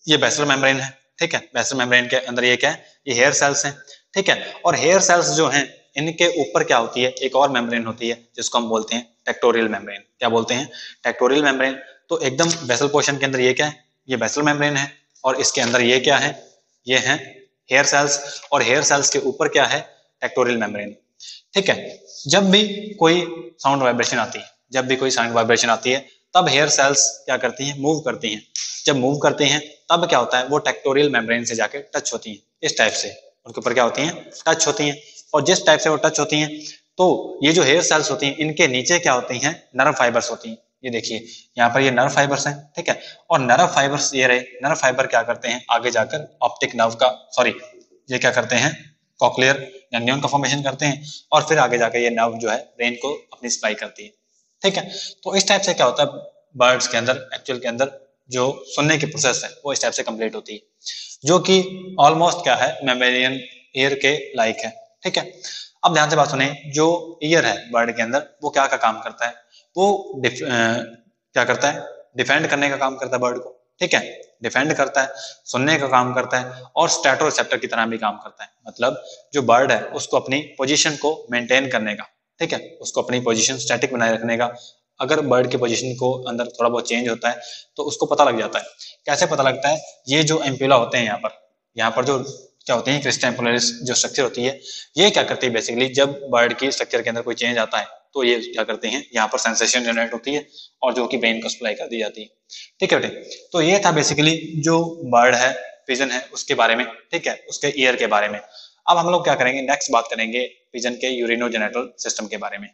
ये बेसिलर मेम्ब्रेन है, ठीक है। बेसिलर मेम्ब्रेन के अंदर ये क्या है, ये हेयर सेल्स हैं, ठीक है। और हेयर सेल्स जो हैं, इनके ऊपर क्या होती है, एक और मेम्ब्रेन होती है, जिसको हम बोलते हैं टेक्टोरियल मेम्ब्रेन। क्या बोलते हैं, टेक्टोरियल मेम्ब्रेन। तो एकदम बेसल पोर्शन के अंदर ये क्या है, ये बेसिलर मेम्ब्रेन है, और इसके अंदर ये क्या है, ये है हेयर सेल्स, और हेयर सेल्स के ऊपर क्या है, टेक्टोरियल मेम्ब्रेन, ठीक है। जब भी कोई साउंड वाइब्रेशन आती है, जब भी कोई साउंड वाइब्रेशन आती है, तब हेयर सेल्स क्या करती हैं, मूव करती हैं। जब मूव करते हैं, तब क्या होता है, वो टेक्टोरियल मेम्ब्रेन से जाके टच होती हैं, इस टाइप से उनके ऊपर क्या होती हैं, टच होती हैं। और जिस टाइप से वो टच होती हैं, तो ये जो हेयर सेल्स होती हैं, इनके नीचे क्या होती हैं, नर्व फाइबर्स होती हैं। ये देखिए, यहाँ पर ये नर्व फाइबर्स हैं, ठीक है। और नर्व फाइबर्स ये रहे, नर्व फाइबर क्या करते हैं, आगे जाकर ऑप्टिक नर्व का, सॉरी, ये क्या करते हैं, कॉक्लियर गैंग्लियन का फॉर्मेशन करते हैं, और फिर आगे जाकर ये नर्व जो है ब्रेन को अपनी सप्लाई करती है, ठीक है। तो इस टाइप से क्या होता है, बर्ड्स के अंदर, एक्चुअल के अंदर जो सुनने की प्रोसेस है, वो इस टाइप से कंप्लीट होती है, जो कि ऑलमोस्ट क्या है, मैमेलियन ईयर के लाइक है, ठीक है। अब ध्यान से बात सुने, जो ईयर है बर्ड के अंदर, वो क्या का काम करता है, वो क्या करता है, डिफेंड करने का काम करता है बर्ड को, ठीक है, डिफेंड करता है, सुनने का काम करता है, और स्टैटो रिसेप्टर की तरह भी काम करता है। मतलब जो बर्ड है, उसको अपनी पोजीशन को मेंटेन करने का, ठीक है, उसको अपनी पोजीशन स्टैटिक बनाए रखने का अगर बर्ड की पोजीशन को अंदर थोड़ा बहुत चेंज होता है तो उसको पता लग जाता है। कैसे पता लगता है? ये जो एम्प्यूला होते हैं यहाँ पर जो क्या होते हैं, क्रिस्टा एम्पुलरिस जो स्ट्रक्चर होती है, ये क्या करती है बेसिकली, जब बर्ड की स्ट्रक्चर के अंदर कोई चेंज आता है तो ये क्या करते हैं, यहाँ पर सेंसेशन जनरेट होती है और जो कि ब्रेन को सप्लाई कर दी जाती है। ठीक है बेटे, तो ये था बेसिकली जो बर्ड है, पिजन है, उसके बारे में। ठीक है, उसके ईयर के बारे में। अब हम लोग क्या करेंगे, नेक्स्ट बात करेंगे पिजन के यूरिनोजेनिटल सिस्टम के बारे में।